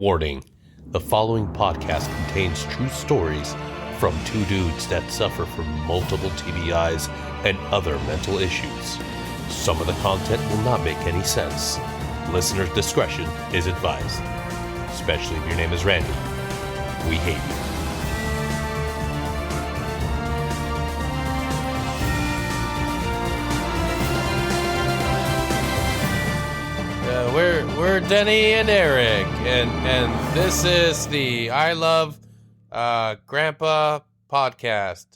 Warning, the following podcast contains true stories from two dudes that suffer from multiple TBIs and other mental issues. Some of the content will not make any sense. Listener's discretion is advised, especially if your name is Randy. We hate you. We're Denny and Eric, and this is the I Love Grandpa podcast.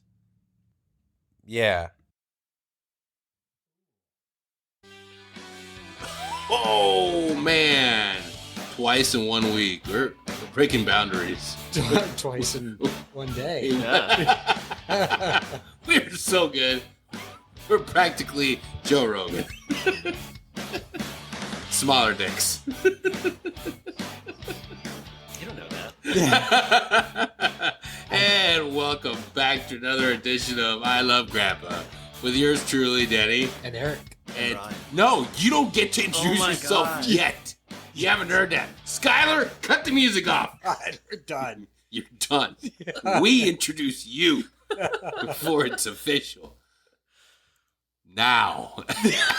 Yeah. Oh man! Twice in 1 week. We're breaking boundaries. Twice in one day. Yeah. We're so good. We're practically Joe Rogan. Smaller dicks. You don't know that. And welcome back to another edition of I Love Grandpa with yours truly, Denny. And Eric. And Ryan. no, you don't get to introduce my yourself God. yet. You haven't heard that. Skylar, cut the music off. God, we're done. You're done. We introduce you before it's official. Now,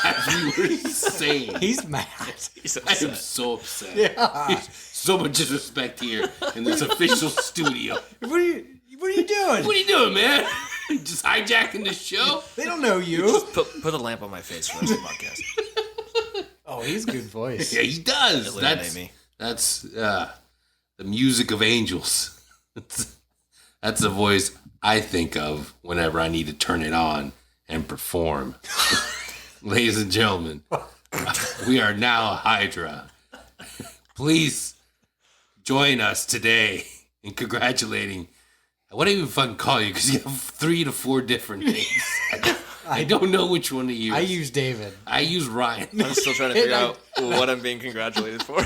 as we were saying, He's mad. He's I am upset. so upset. Yeah. So much disrespect here in this official studio. What are you doing? What are you doing, man? Just hijacking the show? They don't know you. Put a lamp on my face for the rest of the podcast. Oh, he's a good voice. Yeah, he does. Illuminate me. That's the music of angels. That's the voice I think of whenever I need to turn it on and perform. Ladies and gentlemen, we are now Hydra. Please join us today in congratulating. I wouldn't even fucking call you because you have 3 to 4 different names. I don't know which one to use. I use David. I use Ryan. I'm still trying to figure out what I'm being congratulated for.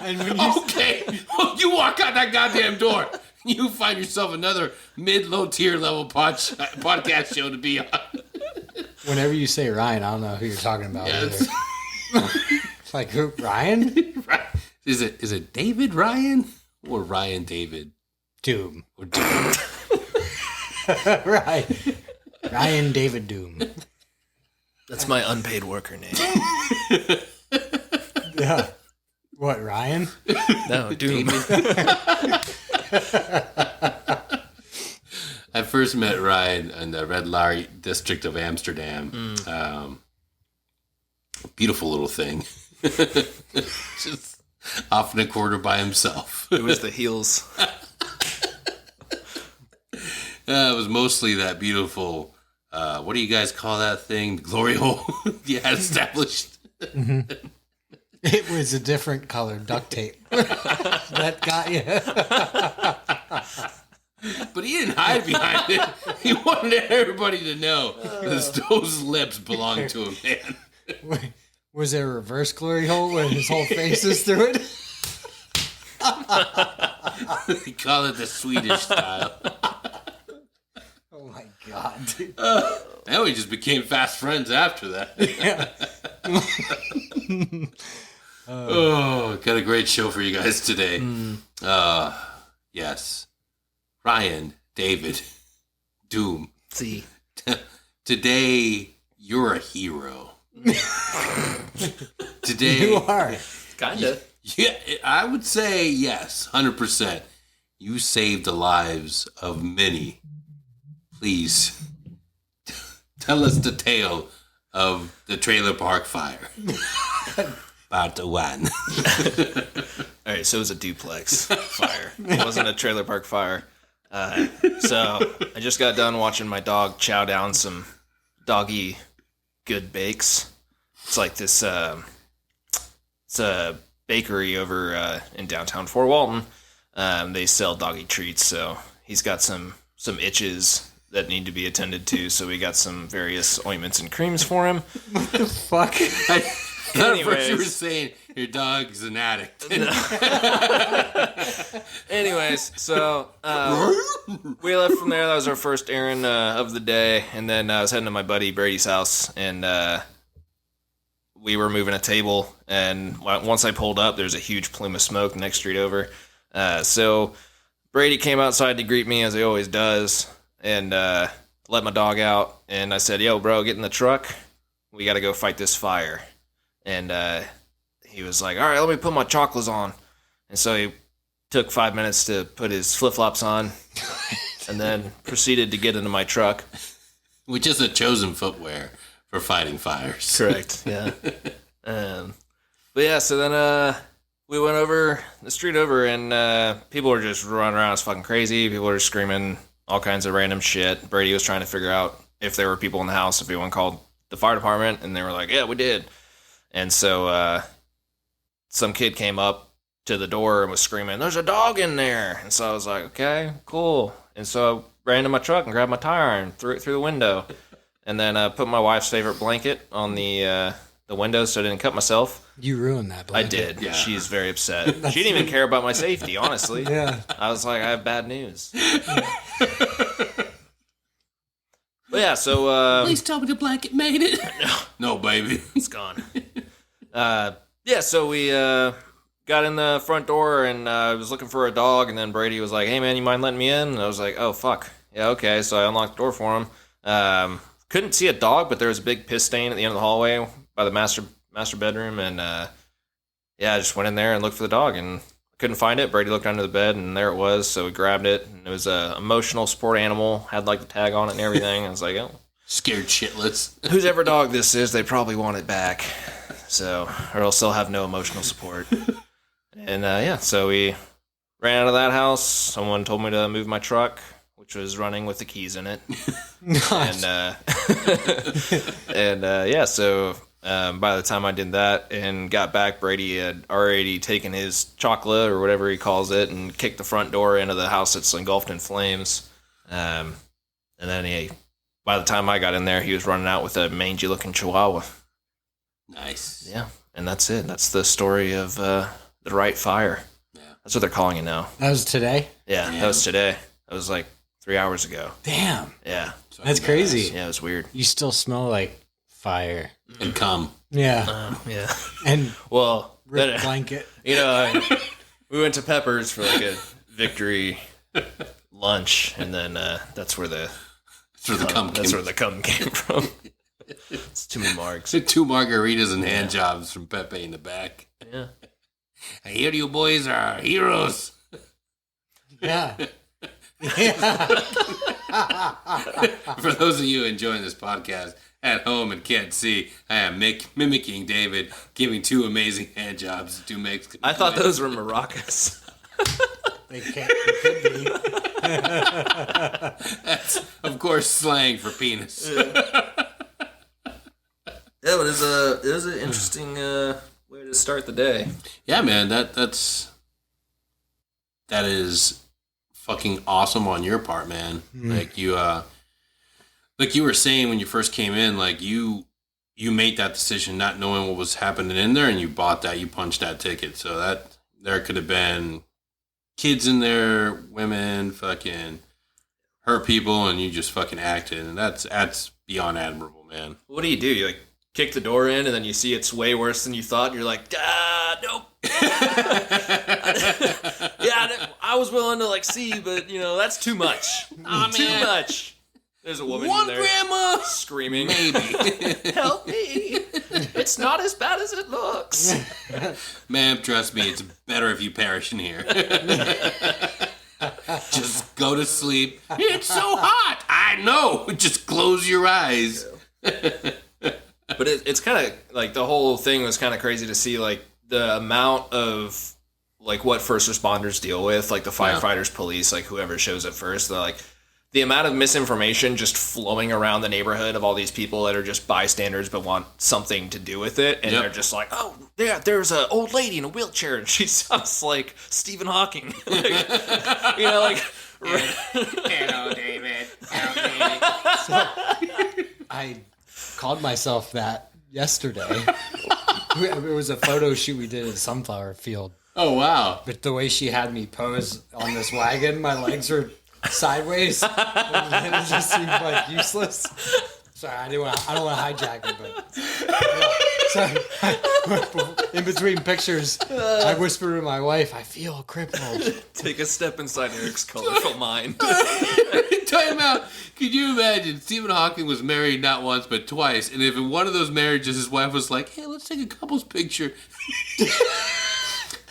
And when you Okay, well, you walk out that goddamn door, you find yourself another mid-low tier level podcast show to be on. whenever you say Ryan, I don't know who you're talking about Yes. either. It's like who? Ryan? Is it David Ryan or Ryan David Doob. or Doob? Right. Ryan David Doom. That's my unpaid worker name. Yeah. What, Ryan? No, Doom. I first met Ryan in the Red Light district of Amsterdam. Beautiful little thing. Just off in a corner by himself. It was the heels. It was mostly that beautiful, what do you guys call that thing? The glory hole you had established. It was a different color duct tape. That got you. But he didn't hide behind it. He wanted everybody to know that those lips belonged to him, man. Was there a reverse glory hole where his whole face is through it? They call it the Swedish style. Oh my god, dude. And we just became fast friends after that. Yeah. Oh, got a great show for you guys today. Yes. Ryan, David, Doom. See. Today, you're a hero. Today, You are. Kinda. yeah, I would say yes, 100%. You saved the lives of many. Please, tell us the tale of the trailer park fire. Part 1. All right, so it was a duplex fire. It wasn't a trailer park fire. So I just got done watching my dog chow down some doggy good bakes. It's like this. It's a bakery over in downtown Fort Walton. They sell doggy treats, so he's got some itches that need to be attended to. So we got some various ointments and creams for him. What the fuck? At first you were saying your dog's an addict. Anyways, so we left from there. That was our first errand of the day, and then I was heading to my buddy Brady's house, and we were moving a table, and once I pulled up, there's a huge plume of smoke the next street over. So Brady came outside to greet me, as he always does, and let my dog out. And I said, "Yo, bro, get in the truck. We got to go fight this fire." And he was like, "All right, let me put my chocolates on." And so he took 5 minutes to put his flip-flops on and then proceeded to get into my truck. Which is a chosen footwear for fighting fires. Correct, yeah. But yeah, so then we went over the street over, and people were just running around as fucking crazy. People were screaming all kinds of random shit. Brady was trying to figure out if there were people in the house, if anyone called the fire department, and they were like, "Yeah, we did." And so some kid came up to the door and was screaming, "There's a dog in there!" And so I was like, "Okay, cool." And so I ran to my truck and grabbed my tire iron, threw it through the window, and then put my wife's favorite blanket on the window so I didn't cut myself. You ruined that blanket. I did. Yeah. She's very upset. She didn't even care about my safety, honestly. Yeah. I was like, I have bad news. But yeah, so Please tell me the blanket made it. No, baby. it's gone. Yeah, so we got in the front door, and I was looking for a dog, and then Brady was like, "Hey man, you mind letting me in?" And I was like, "Oh fuck, yeah, okay." So I unlocked the door for him. Couldn't see a dog, but there was a big piss stain at the end of the hallway by the master bedroom, and yeah, I just went in there and looked for the dog, and couldn't find it. Brady looked under the bed, and there it was. So we grabbed it, and it was a emotional support animal, had like the tag on it and everything. I was like, "Oh, Scared shitless. whose ever dog this is, they probably want it back." So, or else they'll have no emotional support. And yeah, so we ran out of that house. Someone told me to move my truck, which was running with the keys in it. Nice. And yeah, so by the time I did that and got back, Brady had already taken his chocolate or whatever he calls it and kicked the front door into the house that's engulfed in flames. And then by the time I got in there, he was running out with a mangy-looking chihuahua. Nice. Yeah, and that's it. That's the story of the right fire. Yeah. That's what they're calling it now. That was today? Yeah, Damn. that was today. That was like 3 hours ago. Damn. Yeah. That's crazy. Yeah, it was weird. You still smell like fire. And come. Yeah. Yeah. And Well, ripped blanket. you know, we went to Pepper's for like a victory lunch, and then that's where the cum came from. It's too many marks. 2 margaritas and hand jobs from Pepe in the back. Yeah. I hear you boys are heroes. Yeah. Yeah. For those of you enjoying this podcast at home and can't see, I am mimicking David, giving 2 amazing hand jobs to 2 Mexicans. I thought those were maracas. They could be. That's, of course, slang for penis. Yeah, but it was an interesting way to start the day. Yeah, man, that is fucking awesome on your part, man. Like you were saying when you first came in, like you made that decision not knowing what was happening in there, and you punched that ticket. So that there could have been kids in there, women, fucking hurt people, and you just fucking acted, and that's beyond admirable, man. What do? You like kick the door in, and then you see it's way worse than you thought, and you're like, nope. Yeah, I was willing to like see, but that's too much. Too much. There's a woman in there, grandma screaming, maybe. "Help me! It's not as bad as it looks." Ma'am, trust me, it's better if you perish in here. Just go to sleep. It's so hot. I know. Just close your eyes. But it's kind of like the whole thing was kind of crazy to see, like the amount of like what first responders deal with, like the firefighters, police, like whoever shows up first. Like the amount of misinformation just flowing around the neighborhood of all these people that are just bystanders but want something to do with it, and they're just like, "Oh, there's an old lady in a wheelchair, and she sounds like Stephen Hawking." Like, Hello, David. Help me. I called myself that yesterday. It was a photo shoot we did in Sunflower Field. Oh, wow. But the way she had me pose on this wagon, my legs were sideways. And it just seemed like useless. Sorry, I don't want to hijack it, but sorry. In between pictures, I whisper to my wife, "I feel crippled." Take a step inside Eric's colorful mind. Time out. Could you imagine Stephen Hawking was married not once but twice, and if in one of those marriages his wife was like, "Hey, let's take a couple's picture."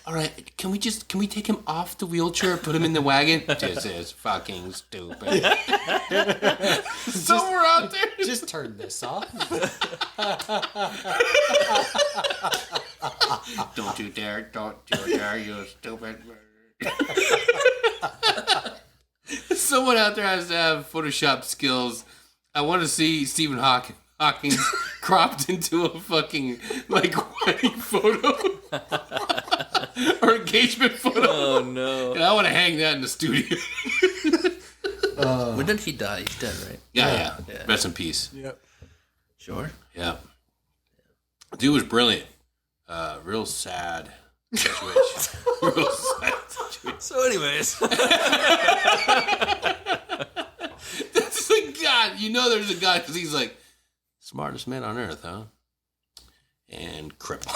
All right, can we take him off the wheelchair, put him in the wagon? This is fucking stupid. Somewhere out there. Just turn this off. Don't you dare, you stupid. Someone out there has to have Photoshop skills. I want to see Stephen Hawking cropped into a fucking, like, wedding photo. Or engagement photo. Oh, no. And I want to hang that in the studio. When did he die? He's dead, right? Yeah. Rest in peace. Yep. Sure. Yeah. Dude was brilliant. Real sad situation. Real sad situation. So, anyways. That's the God. You know there's a God because he's like, smartest man on earth, huh? And crippled.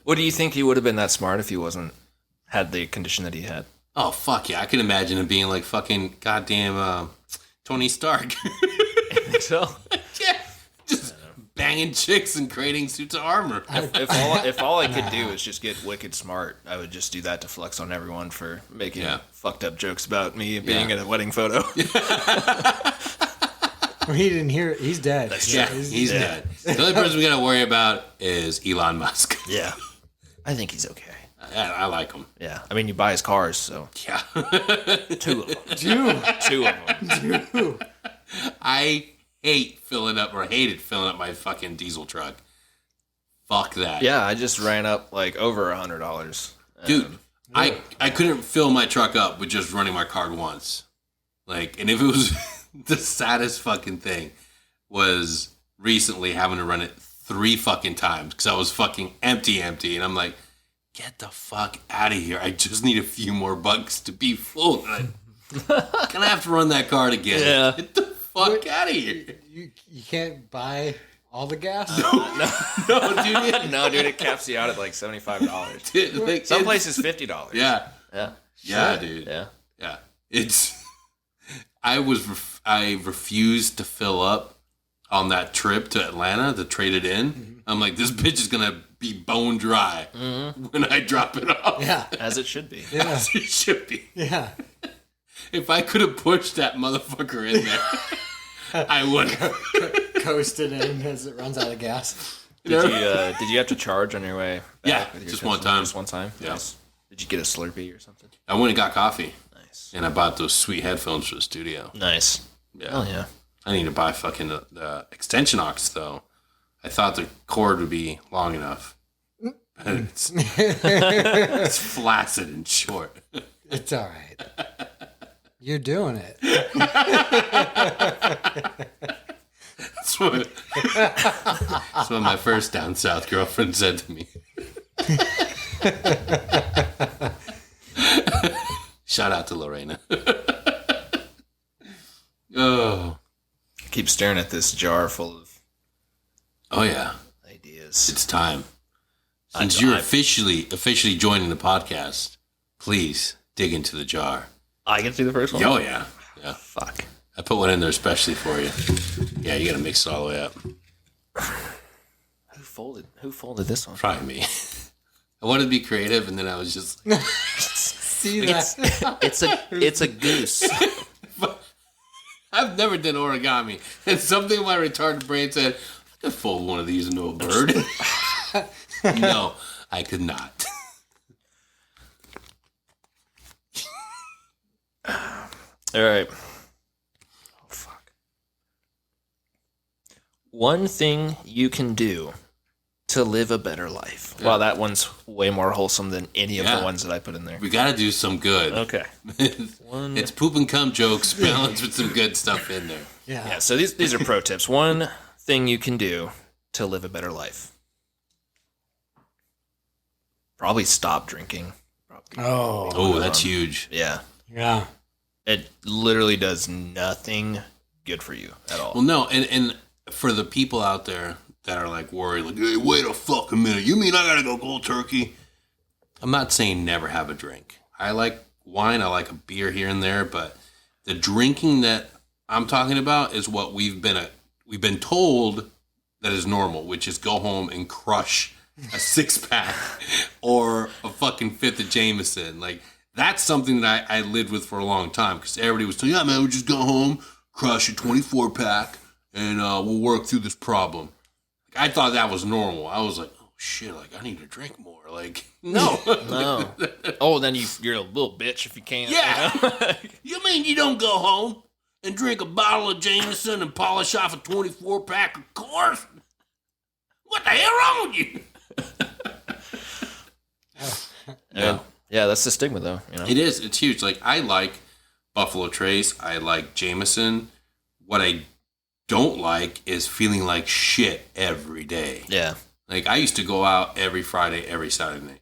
What do you think he would have been that smart if he had the condition that he had? Oh, fuck yeah. I can imagine him being like fucking goddamn Tony Stark. So, Yeah. Just banging chicks and creating suits of armor. if all I could do is just get wicked smart, I would just do that to flex on everyone for making fucked up jokes about me being in a wedding photo. Well, he didn't hear it. He's dead. He's dead. The only person we got to worry about is Elon Musk. Yeah. I think he's okay. I like him. Yeah. I mean, you buy his cars, so. Yeah. 2 of them. Two of them. I hated filling up my fucking diesel truck. Fuck that. Yeah, I just ran up like over $100. Dude, I couldn't fill my truck up with just running my card once. Like, and if it was the saddest fucking thing was recently having to run it 3 fucking times because I was fucking empty, and I'm like, get the fuck out of here. I just need a few more bucks to be full. And gonna have to run that card again. Yeah. Get the fuck out of here. You can't buy all the gas? No, dude. No, dude, it caps you out at like $75. Dude, like, Some places $50. Yeah. Yeah. Yeah, dude. Yeah. Yeah. It's... I refused to fill up on that trip to Atlanta to trade it in. Mm-hmm. I'm like, this bitch is gonna be bone dry when I drop it off. Yeah. As it should be. Yeah. As it should be. Yeah. If I could have pushed that motherfucker in there, I would have. Coasted in as it runs out of gas. Did you have to charge on your way back? Yeah, with your just Tesla? one time. Just one time? Yeah. Nice. Did you get a Slurpee or something? I went and got coffee. Nice. And I bought those sweet headphones for the studio. Nice. Yeah. Oh, yeah. I need to buy fucking the extension aux, though. I thought the cord would be long enough. But it's flaccid and short. It's all right. You're doing it. That's what my first down south girlfriend said to me. Shout out to Lorena. Oh. I keep staring at this jar full of Oh yeah. ideas. It's time. Since you're officially joining the podcast, please dig into the jar. I get to do the first one? Oh yeah. Yeah. Fuck. I put one in there especially for you. Yeah, you gotta mix it all the way up. Who folded this one? Probably me. I wanted to be creative, and then I was just like, See that? It's a goose. I've never done origami. And something in my retarded brain said, I could fold one of these into a bird. No, I could not. All right. Oh, fuck. One thing you can do to live a better life. Yeah. Wow, that one's way more wholesome than any of the ones that I put in there. We got to do some good. Okay. It's poop and cum jokes balanced with some good stuff in there. Yeah, so these are pro tips. One thing you can do to live a better life. Probably stop drinking. Oh, that's huge. Yeah. Yeah. It literally does nothing good for you at all. Well, no, and for the people out there that are like worried, like, hey, wait a fucking minute, you mean I gotta go cold turkey? I'm not saying never have a drink. I like wine, I like a beer here and there, but the drinking that I'm talking about is what we've been told that is normal, which is go home and crush a 6-pack or a fucking fifth of Jameson. Like, that's something that I lived with for a long time because everybody was telling, yeah, man, we just go home, crush a 24-pack, and we'll work through this problem. Like, I thought that was normal. I was like, oh, shit, like, I need to drink more. Like, no. No. Oh, then you're a little bitch if you can't. Yeah. You know? You mean you don't go home and drink a bottle of Jameson and polish off a 24-pack of course? What the hell wrong with you? Yeah. Yeah, that's the stigma, though. You know? It is. It's huge. Like, I like Buffalo Trace. I like Jameson. What I don't like is feeling like shit every day. Yeah. Like, I used to go out every Friday, every Saturday night.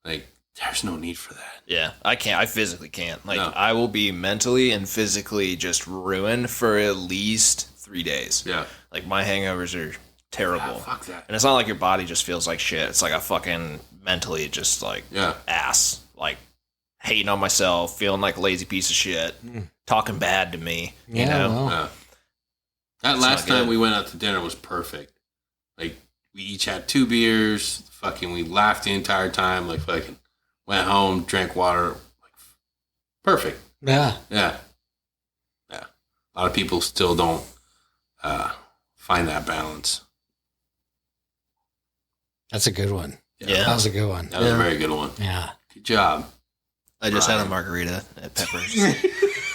Like, there's no need for that. Yeah, I can't. I physically can't. Like, No. I will be mentally and physically just ruined for at least 3 days. Yeah. Like, my hangovers are terrible. Ah, fuck that. And it's not like your body just feels like shit. It's like I fucking mentally just like Yeah. ass. Like, hating on myself, feeling like a lazy piece of shit, talking bad to me. You Yeah, know? well. Yeah. That It's last not time good. we went out to dinner was perfect. Like, we each had 2 beers. Fucking, we laughed the entire time. Like, fucking, went home, drank water. Like, perfect. Yeah. Yeah. Yeah. A lot of people still don't find that balance. That's a good one. Yeah. That was a good one. That was Yeah. a very good one. Yeah. Good job. I just had a Brian. margarita at Pepper's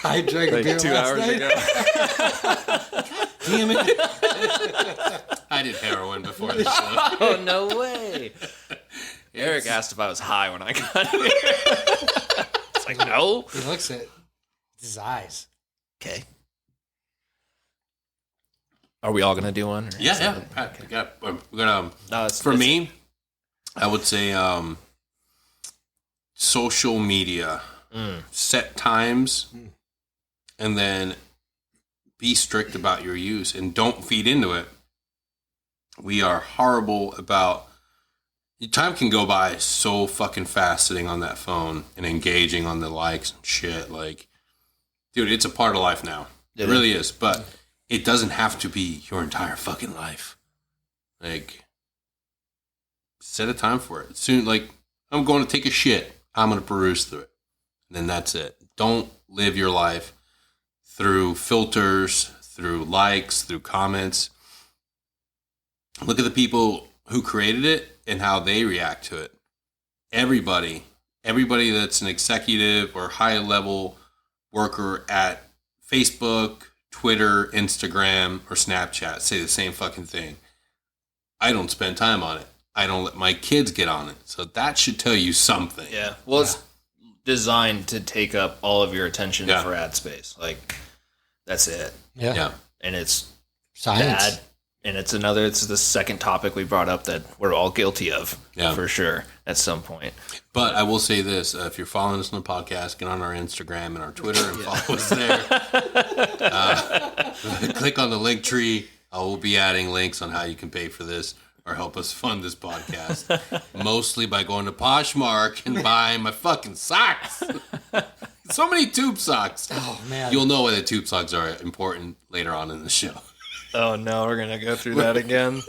I drank a like beer 2 last hours night. ago. Damn it. I did heroin before the show. Oh, no way. Eric asked if I was high when I got here. It's like, no. He looks at his eyes. Okay. Are we all going to do one? Or is Yeah, yeah. that- Pat, we got No, it's, for it's- me, I would say social media. Set times, and then be strict about your use and don't feed into it. We are horrible about time can go by so fucking fast sitting on that phone and engaging on the likes and shit. Like, dude, it's a part of life now. It really is. But it doesn't have to be your entire fucking life. Like, set a time for it. Soon, like, I'm going to take a shit. I'm going to peruse through it. And then that's it. Don't live your life through filters, through likes, through comments. Look at the people who created it and how they react to it. Everybody that's an executive or high level worker at Facebook, Twitter, Instagram, or Snapchat say the same fucking thing. I don't spend time on it. I don't let my kids get on it. So that should tell you something. Yeah. Well, it's designed to take up all of your attention Yeah. for ad space. Like, that's it. Yeah. Yeah. And it's Science. bad. And it's the second topic we brought up that we're all guilty of, Yeah. for sure, at some point. But I will say this: if you're following us on the podcast, get on our Instagram and our Twitter and follow us there. Click on the link tree. I will be adding links on how you can pay for this or help us fund this podcast. Mostly by going to Poshmark and buying my fucking socks. So many tube socks. Oh, man. You'll know why the tube socks are important later on in the show. Oh, no, we're going to go through that again.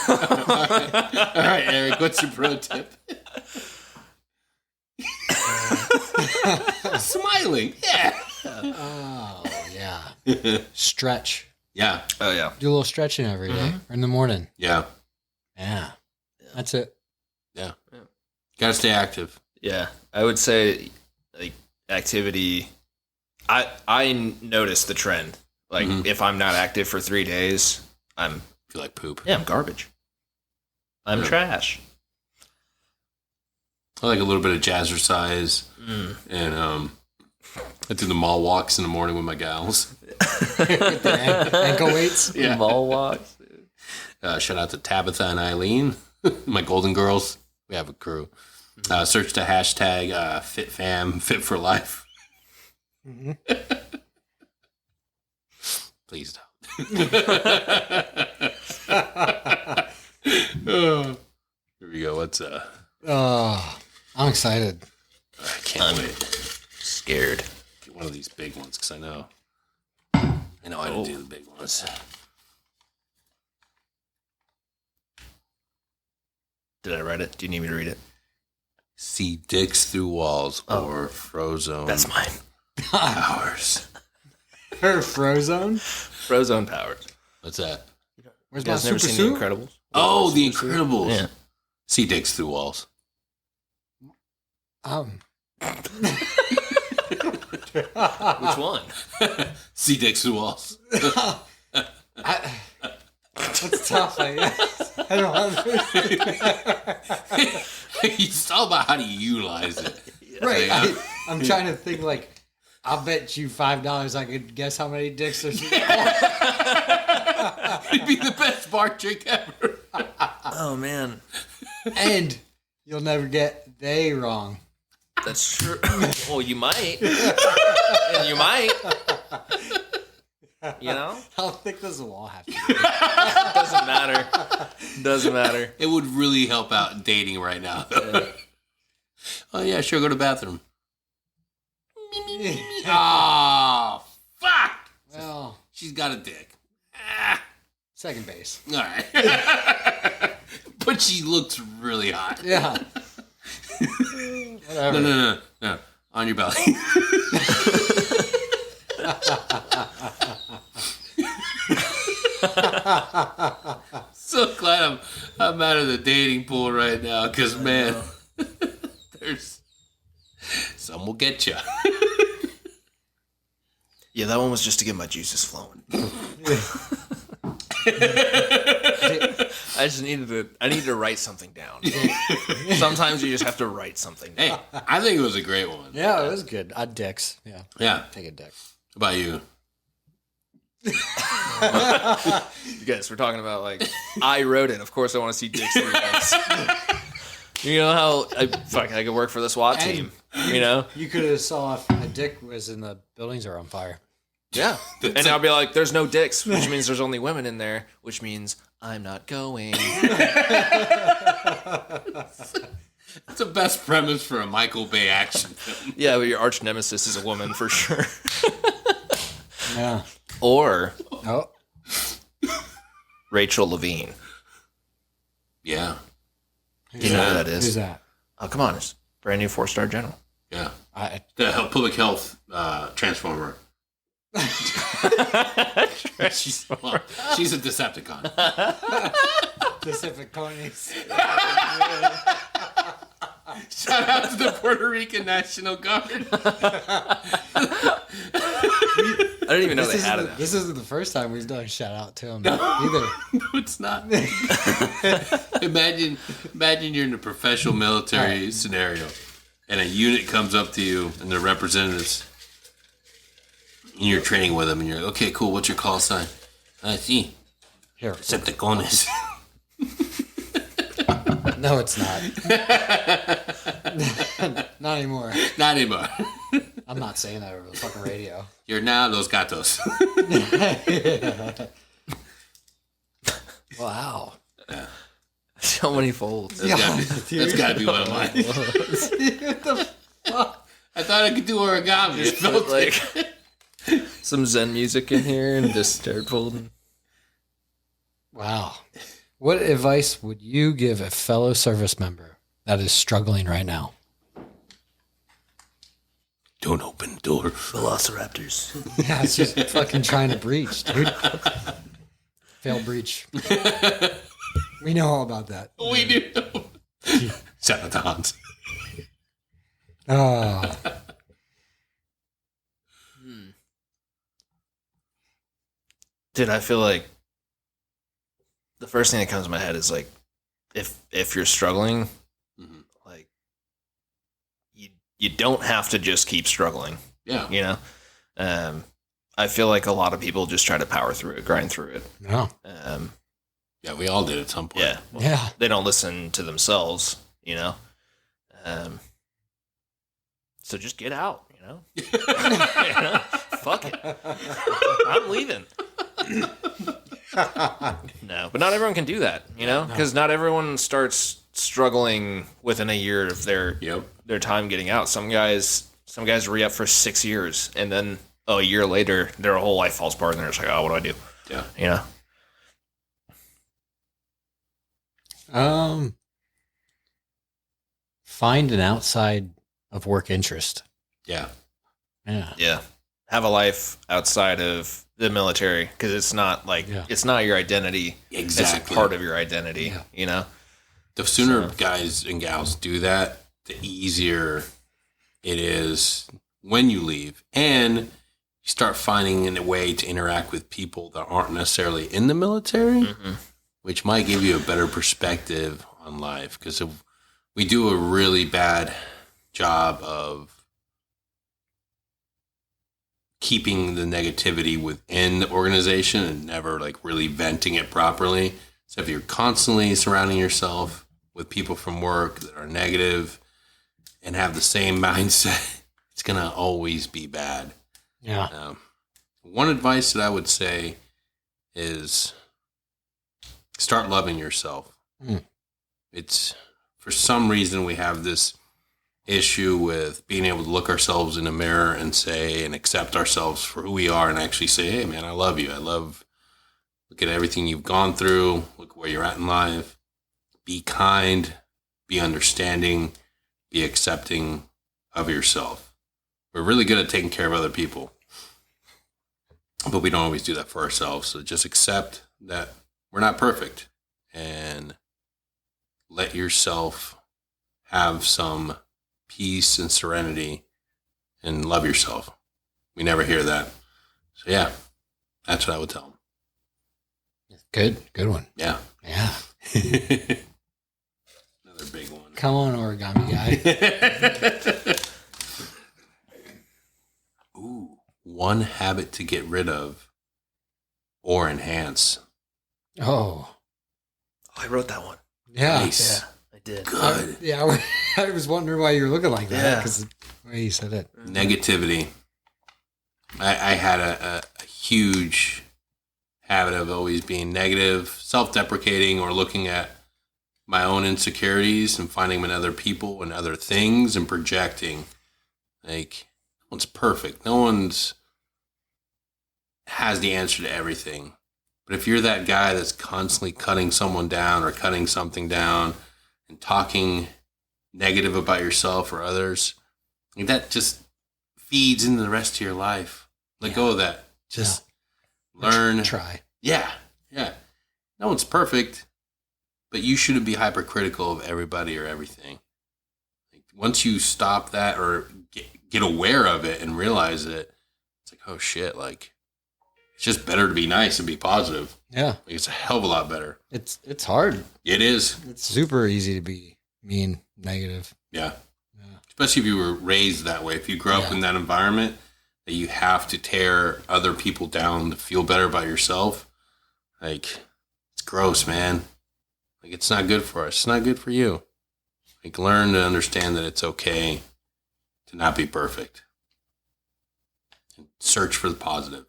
All right, Eric, what's your pro tip? Smiling. Yeah. Oh, yeah. Stretch. Yeah. Oh, yeah. Do a little stretching every day or in the morning. Yeah. Yeah. That's it. Yeah. Gotta stay active. Yeah. I would say, like, activity. I notice the trend. Like, if I'm not active for 3 days, I'm Feel like poop. garbage. I'm Yeah. trash. I like a little bit of jazzercise. And I do the mall walks in the morning with my gals. Ankle weights. Yeah. Mall walks. Shout out to Tabitha and Eileen, my golden girls. We have a crew. Search the hashtag FitFam, Fit for Life. Please don't. Here we go. What's I'm excited. I can't wait. Scared. Get one of these big ones because I know how to do the big ones. Did I write it? Do you need me to read it? See dicks through walls or Frozone. That's mine. Powers. Her Frozone? Frozone powers. What's that? Where's You my guys never super seen The suit? Incredibles? Oh, The Incredibles. Yeah. See dicks through walls. Which one? See dicks through walls. That's tough, I guess. I don't understand. It's all about how do you utilize it. Right. Yeah. I'm trying to think like, I'll bet you $5 I could guess how many dicks there's. It'd be the best bar trick ever. Oh, man. And you'll never get they wrong. That's true. Well, you might. And you might. You know? How thick does the wall have to be? Doesn't matter. Doesn't matter. It would really help out in dating right now. Oh, yeah, sure, go to the bathroom. Oh, fuck! Well, She's got a dick. Ah, second base. all right. But she looks really hot. Yeah. Whatever. No. On your belly. So glad I'm out of the dating pool right now because, man, there's some will get you. Yeah, that one was just to get my juices flowing. I need to write something down. Sometimes you just have to write something down. Hey, I think it was a great one. Yeah, it was good. Dicks. Yeah. Yeah. Take a dick. How about you? You guys, we're talking about like I wrote it. Of course, I want to see dicks through walls. You know how I could work for the SWAT team. You know, You could have saw if a dick was in the buildings are on fire. yeah. And I'll be like, "There's no dicks," which means there's only women in there, which means I'm not going. That's the best premise for a Michael Bay action film. Yeah, but your arch nemesis is a woman for sure. Yeah. Or Oh. Rachel Levine. Yeah. Do you know who that is? Who's that? Oh, come on. It's brand new 4-star general. Yeah. I The public health transformer. She's a Decepticon. Pacific Ponies. Shout out to the Puerto Rican National Guard. I didn't even know they had it. This isn't the first time we've done a shout out to him either. No, it's not. Imagine you're in a professional military scenario, and a unit comes up to you, and they're representatives, and you're training with them, and you're like, okay, cool. What's your call sign? I see. Here. Decepticones. No, it's not. Not anymore. Not anymore. I'm not saying that over the fucking radio. You're now Los Gatos. Wow. So many folds. That's gotta be one of mine. I thought I could do origami. It felt Like some Zen music in here and just start folding. Wow. What advice would you give a fellow service member that is struggling right now? Don't open the door. Velociraptors. Yeah, it's just fucking trying to breach, dude. Failed breach. We know all about that. We do. Shout out to Hans. Oh. Dude, I feel like the first thing that comes to my head is like, if you're struggling, like you don't have to just keep struggling. Yeah. You know, I feel like a lot of people just try to power through it, grind through it. No. Yeah, we all did at some point. Yeah, Yeah. they don't listen to themselves. You know, so just get out. You know, fuck it, I'm leaving. No, but not everyone can do that, you know, because not everyone starts struggling within a year of their time getting out. Some guys re-up for 6 years, and then a year later, their whole life falls apart, and they're just like, oh, what do I do? Yeah. You know? Find an outside of work interest. Yeah. Yeah. Yeah. Have a life outside of the military, because it's not like it's not your identity. Exactly. It's a part of your identity, you know? The sooner guys and gals do that, the easier it is when you leave. And you start finding a way to interact with people that aren't necessarily in the military, which might give you a better perspective on life. Because we do a really bad job of keeping the negativity within the organization and never like really venting it properly. So if you're constantly surrounding yourself with people from work that are negative and have the same mindset, it's going to always be bad. Yeah. One advice that I would say is start loving yourself. It's, for some reason, we have this issue with being able to look ourselves in a mirror and say and accept ourselves for who we are and actually say, hey, man, I love you. Look at everything you've gone through. Look where you're at in life. Be kind, be understanding, be accepting of yourself. We're really good at taking care of other people, but we don't always do that for ourselves. So just accept that we're not perfect and let yourself have some peace and serenity and love yourself. We never hear that. So yeah, that's what I would tell them. Good one. Yeah. Yeah. Another big one. Come on, origami guy. Ooh, one habit to get rid of or enhance. Oh. I wrote that one. Yeah. Nice. Yeah, I did. Good. I was wondering why you were looking like that Yeah. because the way you said it. Negativity. I had a huge habit of always being negative, self-deprecating, or looking at my own insecurities and finding them in other people and other things and projecting. Like, no one's perfect. No one's has the answer to everything. But if you're that guy that's constantly cutting someone down or cutting something down and talking negative about yourself or others, that just feeds into the rest of your life. Let go of that. Just learn. Try. Yeah. No one's perfect, but you shouldn't be hypercritical of everybody or everything. Like, once you stop that or get aware of it and realize it, it's like, oh shit, like, it's just better to be nice and be positive. Yeah. Like, it's a hell of a lot better. It's hard. It is. It's super easy to be mean, negative. Yeah. Especially if you were raised that way. If you grew up in that environment that you have to tear other people down to feel better about yourself, like, it's gross, man. Like, it's not good for us. It's not good for you. Like, learn to understand that it's okay to not be perfect. And search for the positive.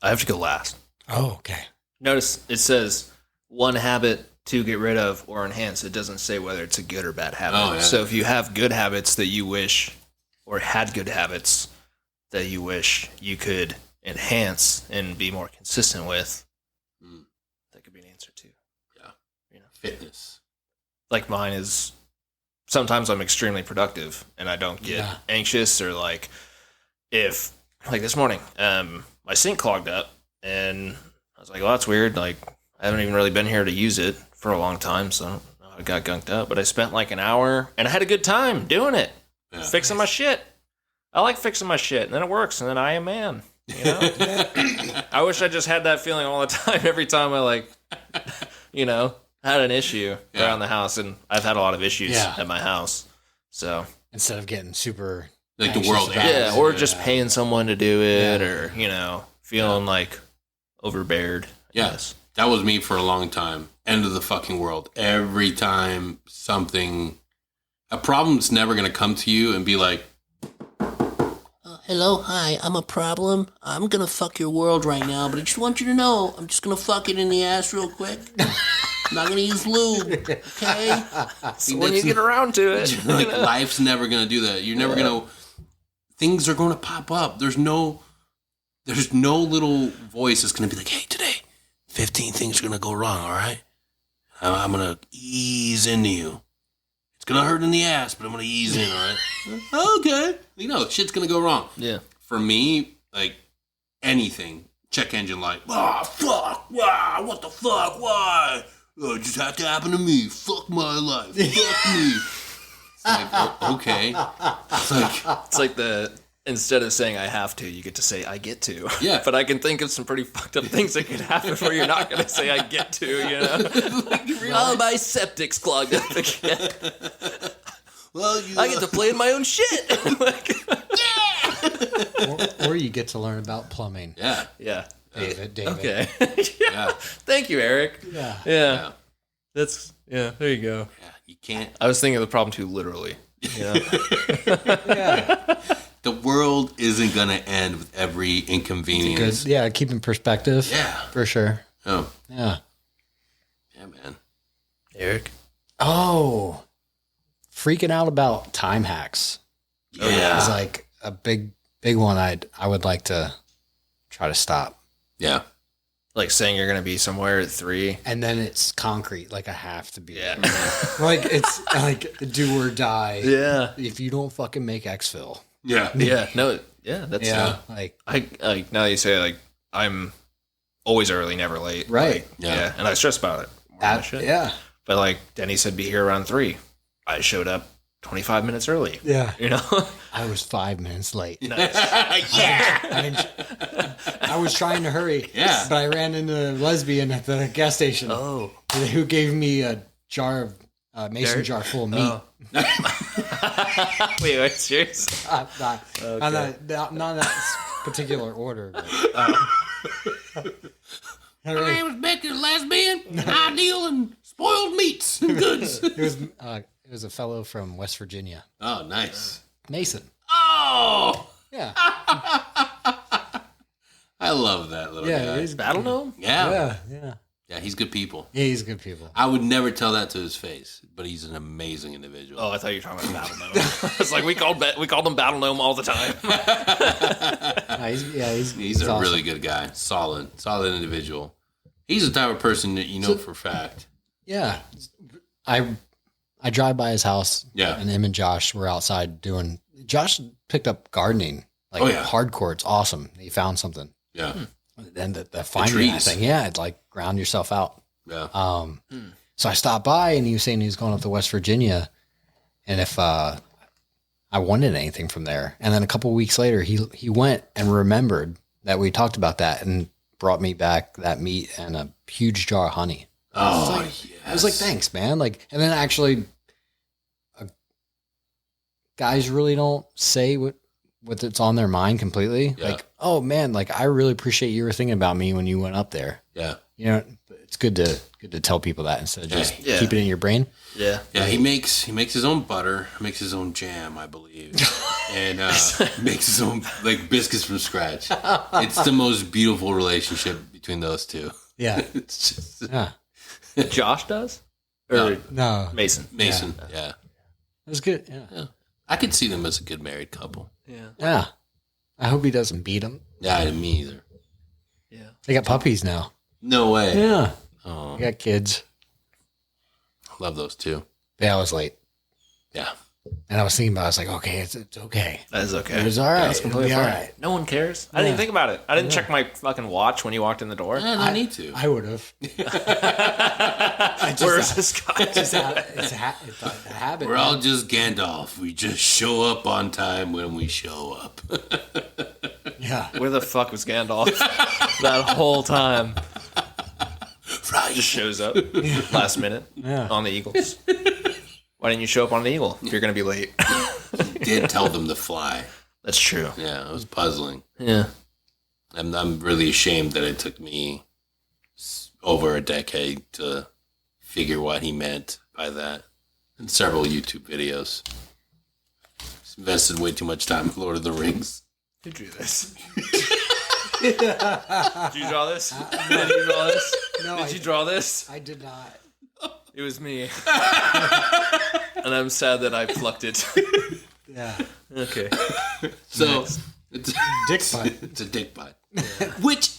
I have to go last. Oh, okay. Notice it says one habit to get rid of or enhance. It doesn't say whether it's a good or bad habit. Oh, yeah. So if you have good habits that you wish, or had good habits that you wish you could enhance and be more consistent with, that could be an answer too. Yeah. You know, Fitness. like mine is, sometimes I'm extremely productive and I don't get anxious, or like if, like this morning, my sink clogged up and I was like, well, that's weird. Like, I haven't even really been here to use it for a long time, so I don't know how it got gunked up. But I spent like an hour and I had a good time doing it, fixing my shit. I like fixing my shit, and then it works, and then I am man. You know, I wish I just had that feeling all the time. Every time I like, you know, had an issue around the house, and I've had a lot of issues at my house. So instead of getting super like the anxious world about ends. it. or just paying someone to do it, or you know, feeling like overbeared. I guess. That was me for a long time. End of the fucking world. Every time a problem's never going to come to you and be like, oh, hello, hi, I'm a problem. I'm gonna fuck your world right now, but I just want you to know, I'm just gonna fuck it in the ass real quick. I'm not gonna use lube, okay? So when you get around to it, Like, life's never gonna do that. You're never gonna. Things are gonna pop up. There's no little voice that's gonna be like, hey, today, 15 things are gonna go wrong. All right, I'm gonna ease into you. It's gonna hurt in the ass, but I'm gonna ease in. All right. Okay. You know, shit's gonna go wrong. yeah. For me, like anything, check engine light. Ah, fuck. Wow, what the fuck? Why? Oh, it just had to happen to me. Fuck my life. Fuck me. It's like, okay. It's like instead of saying I have to, you get to say I get to. Yeah. But I can think of some pretty fucked up things that could happen where you're not going to say I get to, you know? Oh, my septic's clogged up again. Well, I get to play in my own shit. Like, Or you get to learn about plumbing. yeah. yeah. David. Okay. Yeah. Thank you, Eric. Yeah. Yeah. There you go. Yeah. You can't. I was thinking of the problem too, literally. Yeah. Yeah. The world isn't going to end with every Good. inconvenience. Yeah. Keep in perspective. Yeah. For sure. Oh. Yeah. Yeah, man. Eric? Oh. Freaking out about time hacks. Yeah. It's like a big one I would like to try to stop. Yeah. Like saying you're going to be somewhere at 3. And then it's concrete. Like I have to be. Yeah. Like it's like do or die. Yeah. If you don't fucking make exfil. Yeah. Yeah. No. Yeah. That's Like I like now that you say like I'm always early, never late. right. Like, yeah. And I stress about it. More than I should. Yeah. But like Denny said, be here around 3. I showed up 25 minutes early. Yeah. You know. I was 5 minutes late. Nice. I was trying to hurry. Yeah. But I ran into a lesbian at the gas station Oh. who gave me a jar of mason Dirt? jar full of meat. Oh. Wait, serious? Not Okay. not in that particular order. But. My name is Becky, lesbian, ideal, and spoiled meats and goods. It was a fellow from West Virginia. Oh, nice. Mason. Oh, Yeah. I love that little Yeah. guy. He's Battle Gnome? Yeah. Yeah, he's good people. Yeah, he's good people. I would never tell that to his face, but he's an amazing individual. Oh, I thought you were talking about Battle Gnome. It's like we called him Battle Gnome all the time. He's a awesome. really good guy. Solid individual. He's the type of person that you know for a fact. Yeah. I drive by his house. Yeah. And him and Josh were outside doing. Josh picked up gardening. Like hardcore. It's awesome. He found something. Yeah. And the finding that trees. thing. Yeah. It's like ground yourself out. Yeah. So I stopped by and he was saying he was going up to West Virginia and if I wanted anything from there. And then a couple of weeks later, he went and remembered that we talked about that and brought me back that meat and a huge jar of honey. Oh, yes. I was like, thanks, man. Like, and then actually, guys really don't say what's on their mind completely. Yeah. Like, oh man, like I really appreciate you were thinking about me when you went up there. Yeah. You know, it's good to tell people that instead of just Yeah. keep it in your brain. Yeah. Yeah, he makes his own butter, makes his own jam, I believe, and makes his own like biscuits from scratch. It's the most beautiful relationship between those two. Yeah. It's just Yeah. Josh does? Or No. Mason? Mason. Yeah. It was good. Yeah. Yeah. I could see them as a good married couple. Yeah. Yeah. I hope he doesn't beat him. Yeah, me either. Yeah. They got puppies now. No way. Yeah. Oh, They got kids. I love those two. Yeah, I was late. Yeah. And I was thinking about it. I was like, okay, it's okay. That is okay. It was all right. It's completely It'll be fine. all right. No one cares. I didn't think about it. I didn't check my fucking watch when you walked in the door. Yeah, no need to. I would have. Where's this guy? It's a habit. We're all just Gandalf. We just show up on time when we show up. Yeah. Where the fuck was Gandalf that whole time? Right. Just shows up last minute on the Eagles. Why didn't you show up on the Eagle if you're going to be late? Did tell them to fly. That's true. Yeah, it was puzzling. Yeah. I'm really ashamed that it took me over a decade to figure what he meant by that. And several YouTube videos. Invested way too much time in Lord of the Rings. Who drew this? Did you draw this? Did you draw this? No, Did you draw this? I did not. It was me. And I'm sad that I plucked it. Yeah. Okay. So it's Dick butt. It's a dick butt. Which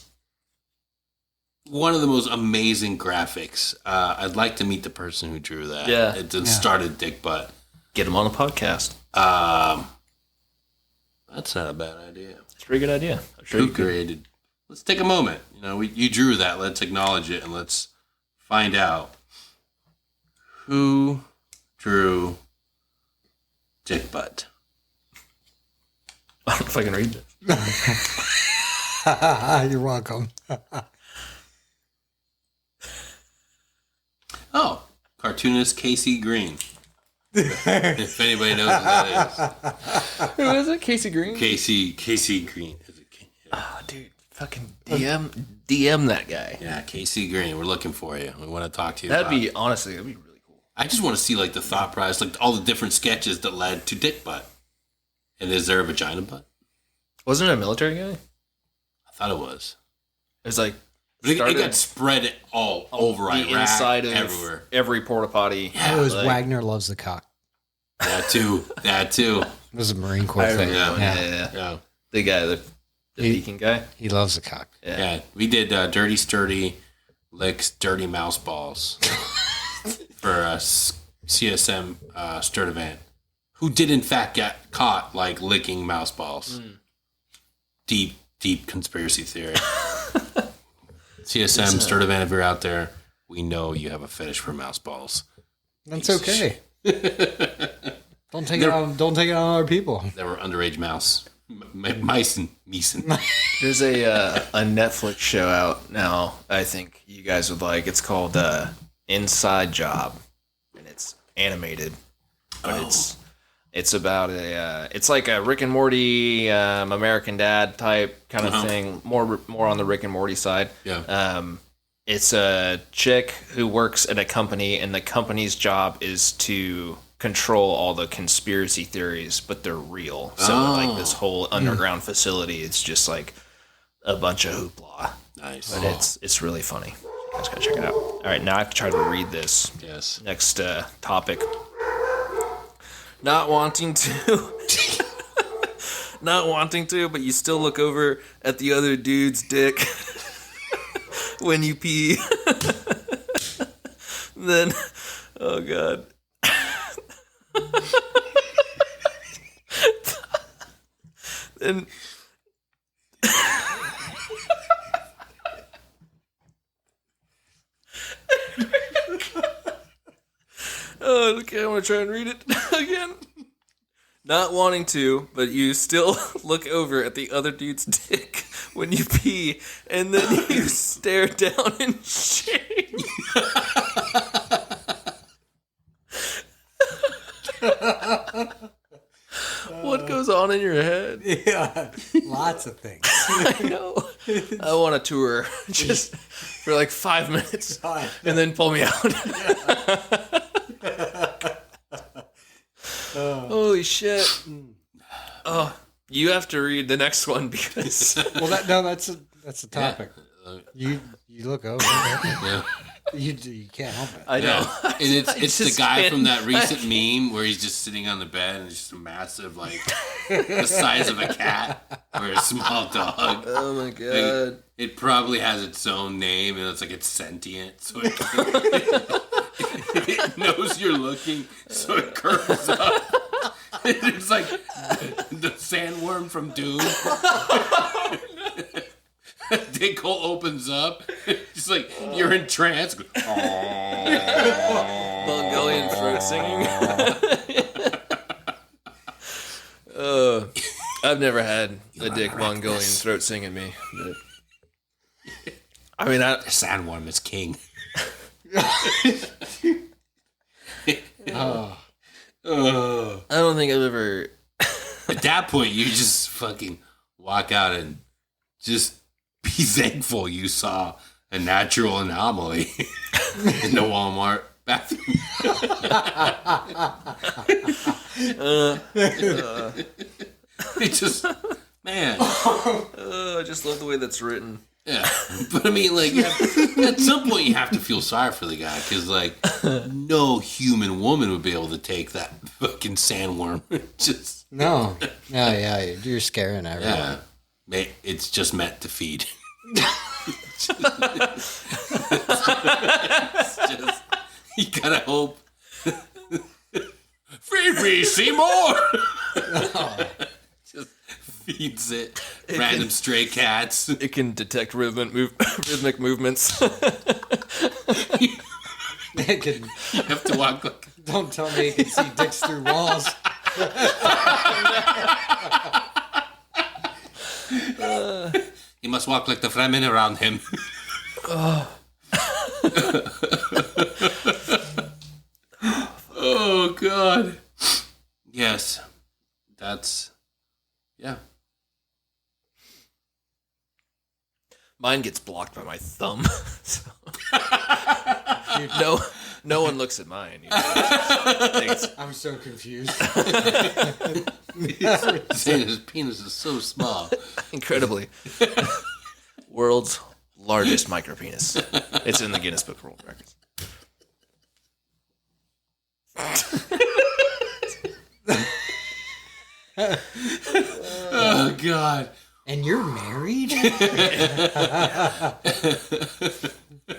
one of the most amazing graphics. I'd like to meet the person who drew that. Yeah. It started dick butt. Get him on the podcast. That's not a bad idea. It's a pretty good idea. I'm sure Who you could. created? Let's take a moment. You know, you drew that. Let's acknowledge it and let's find out who drew dick butt. I don't know if I can read it. You're welcome. Oh, cartoonist Casey Green. If anybody knows who that Who is it? Casey Green? is. Casey Green. Oh, dude. Fucking DM that guy. Yeah, Casey Green. We're looking for you. We want to talk to you That'd about be really cool. I just want to see like the thought process, like all the different sketches that led to dick butt. And is there a vagina butt? Wasn't it a military guy? I thought it was. It was like But it got spread all over the Iraq, inside of everywhere. every porta potty. It was like- Wagner loves the cock. That too. It It was a Marine Corps I thing. remember Yeah. one. Yeah. Yeah. Yeah. The guy, the Deacon guy. He loves the cock. Yeah. We did Dirty Sturdy licks Dirty Mouse Balls for CSM Sturdivant, who did in fact get caught like licking mouse balls. Deep conspiracy theory. CSM Sturdivant, if you're out there, we know you have a fetish for mouse balls. That's okay. Don't take it on other people. That were underage mouse. Mice and Meeson. There's a Netflix show out now. I think you guys would like. It's called Inside Job, and it's animated, but it's about it's like a Rick and Morty, American Dad type kind of thing. More on the Rick and Morty side. Yeah. It's a chick who works at a company, and the company's job is to control all the conspiracy theories, but they're real. So like this whole underground facility, it's just like a bunch of hoopla. Nice. But it's really funny. You guys gotta check it out. All right, now I have to try to read this. Yes. Next topic. Not wanting to. Not wanting to, but you still look over at the other dude's dick when you pee. Then, oh God. Then. Oh, okay, I want to try and read it again. Not wanting to, but you still look over at the other dude's dick when you pee, and then you stare down in shame. What goes on in your head? Yeah, lots of things. I know. I want a tour just for like 5 minutes and then pull me out. Holy shit. Oh, you have to read the next one because Well, that's the topic. You look over. Yeah. You can't help it. I know. Yeah. And it's the just guy can't- from that recent meme where he's just sitting on the bed and it's just a massive, like, the size of a cat or a small dog. Oh my god. It probably has its own name and it's like it's sentient, so it, it knows you're looking, so it curves up. It's like the sandworm from Doob. Dick hole opens up. It's like you're in trance. Mongolian throat singing. I've never had a dick Mongolian throat sing at me. But, I mean, The sandworm is king. I don't think I've ever. At that point, you just fucking walk out and just be thankful you saw a natural anomaly in the Walmart bathroom. It just Man. I just love the way that's written. Yeah. But I mean, like, at some point you have to feel sorry for the guy because, like, no human woman would be able to take that fucking sandworm. Just. No. Yeah, you're scaring everyone. Yeah. It's just meant to feed. It's just, you gotta hope. Feed me, Seymour! Just feeds it. Random stray cats. It can detect rhythmic movements. It can, You have to walk like. don't tell me you can see dicks through walls. You must walk like the Fremen around him. Oh, God. Yes. That's. Yeah. Mine gets blocked by my thumb. So. No one looks at mine. You know? I'm so confused. Saying his penis is so small. Incredibly. World's largest micropenis. It's in the Guinness Book of World Records. Oh, God. And you're married?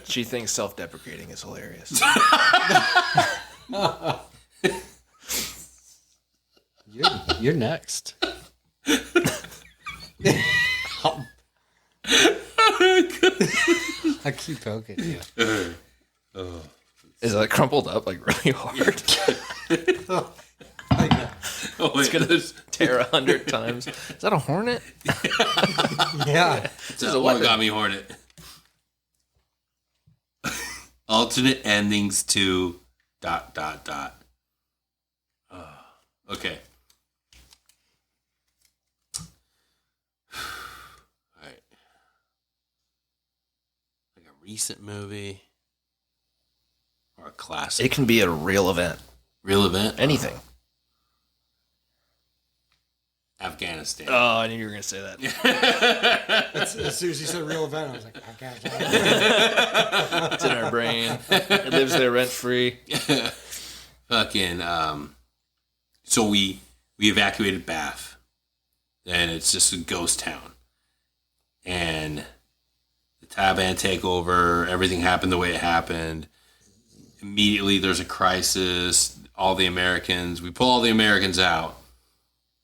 She thinks self-deprecating is hilarious. You're next. I keep poking you. Is that crumpled up like really hard? Oh, wait, It's gonna tear 100 times. Is that a hornet? Yeah. it's an origami hornet. Alternate endings to ... Okay. Alright. Like a recent movie or a classic. It can be a real event. Real event? Anything. Afghanistan. Oh, I knew you were going to say that. As soon as you said real event, I was like, okay. It's in our brain. It lives there rent-free. Fucking, so we evacuated Bath, and it's just a ghost town. And the Taliban take over, everything happened the way it happened. Immediately there's a crisis, we pull all the Americans out,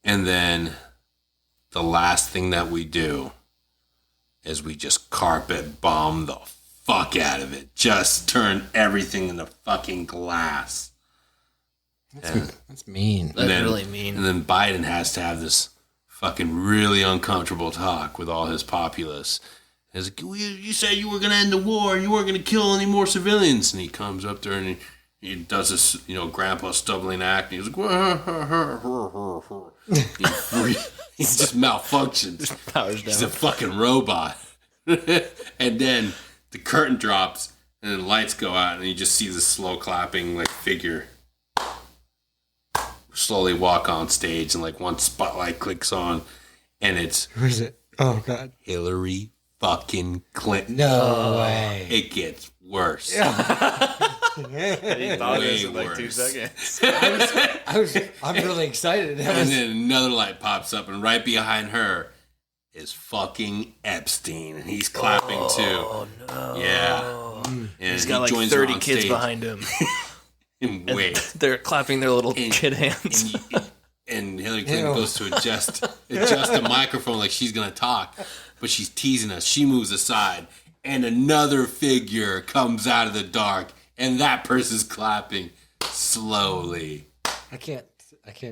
and then the last thing that we do is we just carpet bomb the fuck out of it. Just turn everything into fucking glass. That's mean. That's really mean. And then Biden has to have this fucking really uncomfortable talk with all his populace. He's like, you said you were going to end the war and you weren't going to kill any more civilians. And he comes up there and he does this, grandpa stumbling act. And he's like, he just malfunctions. Powers He's down. a fucking robot. And then the curtain drops and then the lights go out and you just see this slow clapping figure slowly walk on stage and one spotlight clicks on and it's Who is it? Oh, God. Hillary fucking Clinton. No way. It gets worse. He thought it was Way in 2 worse. seconds. I'm really excited. And then another light pops up and right behind her is fucking Epstein and he's clapping too. Oh, no. Yeah. And He's got he joins 30 her on kids stage. behind him. And wait. They're clapping their little kid hands. And Hillary Clinton goes to adjust the microphone like she's gonna talk, but she's teasing us. She moves aside, and another figure comes out of the dark, and that person's clapping slowly. I can't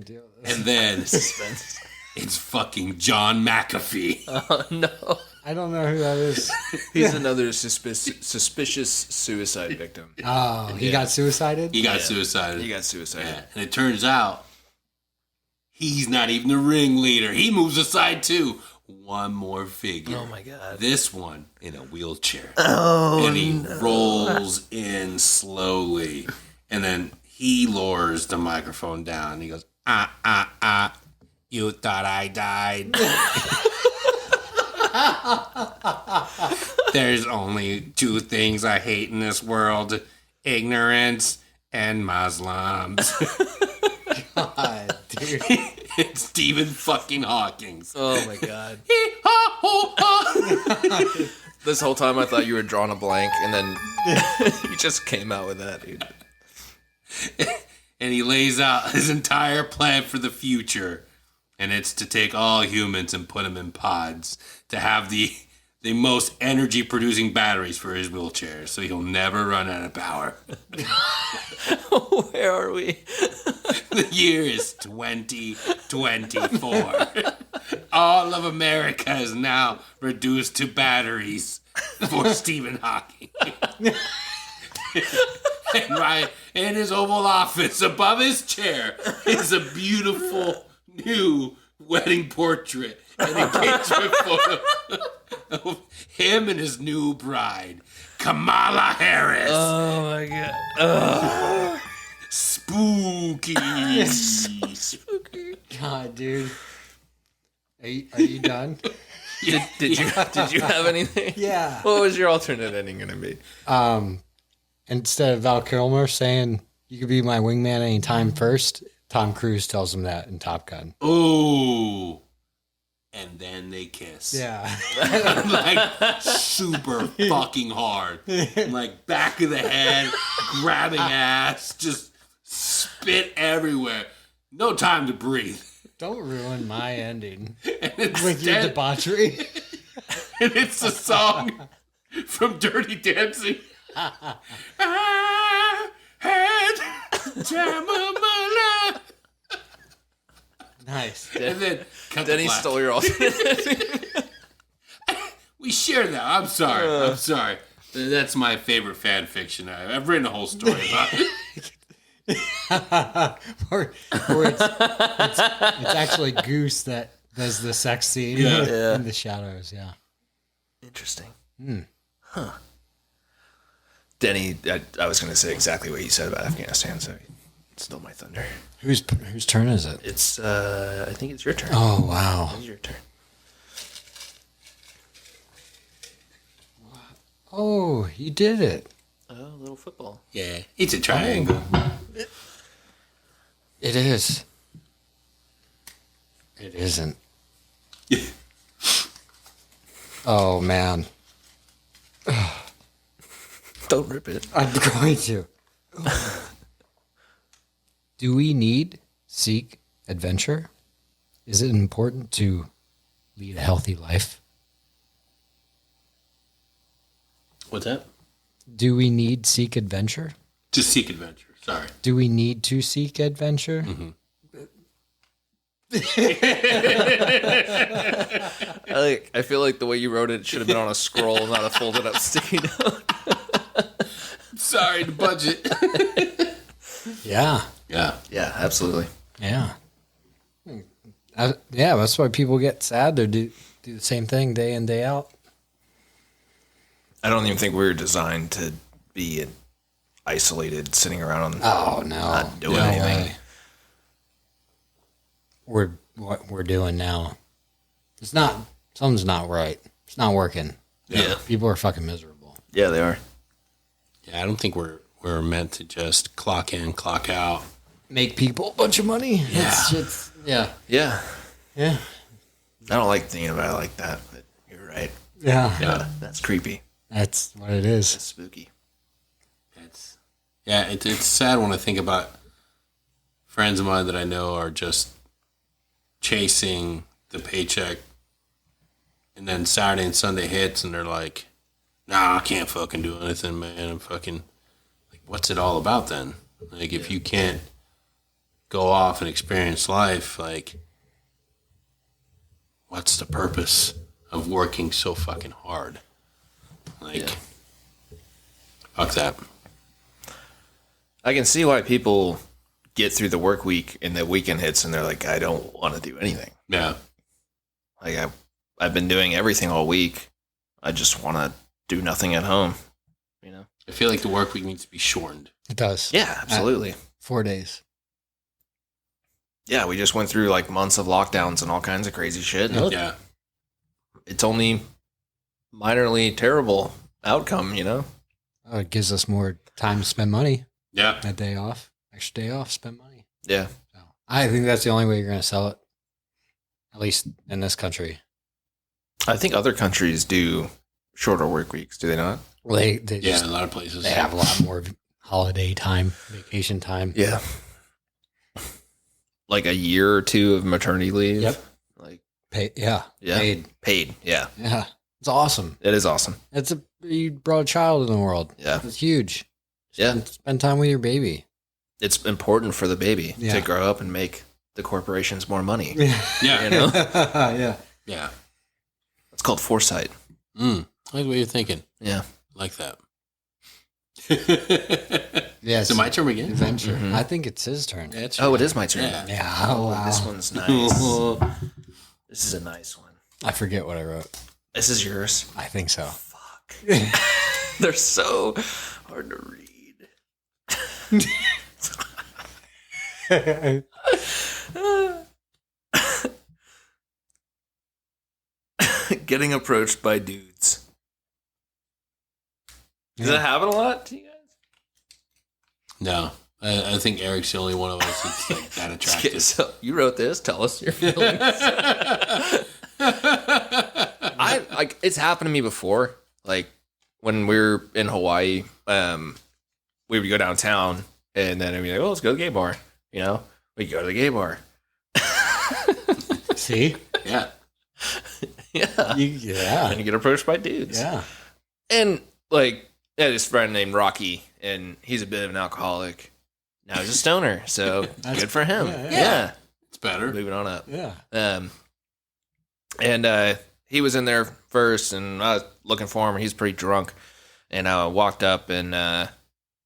deal with this. And then Suspense. it's fucking John McAfee. Oh, no. I don't know who that is. He's another suspicious suicide victim. Oh, he got suicided? He got suicided. He got suicided. Yeah. And it turns out he's not even the ringleader. He moves aside too. One more figure. Oh, my God. This one in a wheelchair. Oh, and he rolls in slowly. And then he lowers the microphone down. He goes, You thought I died. There's only two things I hate in this world: ignorance and Muslims. God, dude. It's Stephen fucking Hawking. Oh my god. This whole time I thought you were drawing a blank, and then you just came out with that, dude. And he lays out his entire plan for the future. And it's to take all humans and put them in pods to have the most energy producing batteries for his wheelchair, so he'll never run out of power. Where are we? The year is 2024. All of America is now reduced to batteries for Stephen Hawking. And right in his Oval Office, above his chair, is a beautiful new wedding portrait and engagement photo of him and his new bride, Kamala Harris. Oh my god. Spooky. God, dude. Are you done? Did you have anything? Yeah. What was your alternate ending gonna be? Instead of Val Kilmer saying, "You could be my wingman anytime," first, Tom Cruise tells him that in Top Gun. Ooh. And then they kiss. Yeah. Like, super fucking hard. Like, back of the head, grabbing ass, just spit everywhere. No time to breathe. Don't ruin my ending And with your debauchery. And it's a song from Dirty Dancing. I had time of my life. Nice. And then cut Then the he black. stole your alternate. We share that. I'm sorry. I'm sorry. That's my favorite fan fiction. I've written a whole story about it. or it's actually Goose that does the sex scene Yeah. in the shadows. Yeah. Interesting. Huh. Denny, I was going to say exactly what you said about Afghanistan, so he stole my thunder. Whose turn is it? It's, I think it's your turn. Oh, wow. It's your turn. Oh, he did it. Oh, a little football. Yeah, it's a triangle. It is. It isn't. Oh, man. Don't rip it. I'm going to. Do we seek adventure? Is it important to lead a healthy life? What's that? Do we seek adventure? Just seek adventure. Sorry. Do we need to seek adventure? Mm-hmm. I feel like the way you wrote it should have been on a scroll, not a folded up sticky note. Sorry, the budget. Yeah. Yeah. Yeah, absolutely. Yeah. Yeah, that's why people get sad. They do the same thing day in, day out. I don't even think we were designed to be isolated, sitting around Oh, no. not doing No anything. way. What we're doing now. Something's not right. It's not working. Yeah. People are fucking miserable. Yeah, they are. Yeah, I don't think we're meant to just clock in, clock out. Make people a bunch of money. Yeah. Yeah. Yeah. Yeah. I don't like thinking about it like that, but you're right. Yeah. Yeah. That's creepy. That's what it is. That's spooky. It's sad when I think about friends of mine that I know are just chasing the paycheck, and then Saturday and Sunday hits, and they're like, "Nah, I can't fucking do anything, man. I'm fucking like, what's it all about then? Like, if you can't go off and experience life, like, what's the purpose of working so fucking hard? Like, fuck that." I can see why people get through the work week and the weekend hits and they're like, I don't want to do anything. Yeah. Like I've been doing everything all week. I just want to do nothing at home. You know? I feel like the work week needs to be shortened. It does. Yeah, absolutely. 4 days. Yeah, we just went through like months of lockdowns and all kinds of crazy shit. And Yeah. it's only minorly terrible outcome, you know? It gives us more time to spend money. Yeah. That day off, extra day off, spend money. Yeah. So I think that's the only way you're going to sell it, at least in this country. I think other countries do shorter work weeks, do they not? Well, they Yeah, just, a lot of places. they have a lot more holiday time, vacation time. Yeah. Like a year or two of maternity leave. Yep. Like, Yeah. yeah. Paid. Paid. Yeah. Yeah. It's awesome. It is awesome. You brought a child in the world. Yeah. It's huge. Yeah. Spend time with your baby. It's important for the baby Yeah. to grow up and make the corporations more money. Yeah. You know? Yeah. Yeah. It's called foresight. I like what you're thinking. Yeah. Like that. Yes. Is it my turn again? Adventure. Mhm. I think it's his turn. That's Oh, it is my turn. Yeah. Yeah. Oh, wow. This one's nice. This is a nice one. I forget what I wrote. This is yours. I think so. Fuck. They're so hard to read. Getting approached by dudes. Does that happen a lot to you guys? No. I think Eric's the only one of us that's like that Okay, attractive. so you wrote this. Tell us your feelings. I like it's happened to me before. Like when we were in Hawaii, we would go downtown and then I'd be like, "Oh, let's go to the gay bar." You know, we go to the gay bar. See? Yeah. Yeah, Yeah. and you get approached by dudes. Yeah. And like, I had this friend named Rocky, and he's a bit of an alcoholic. Now he's a stoner, so That's- good for him. yeah, Yeah. It's better. Moving on up. Yeah. And he was in there first, and I was looking for him. He's pretty drunk, and I walked up, and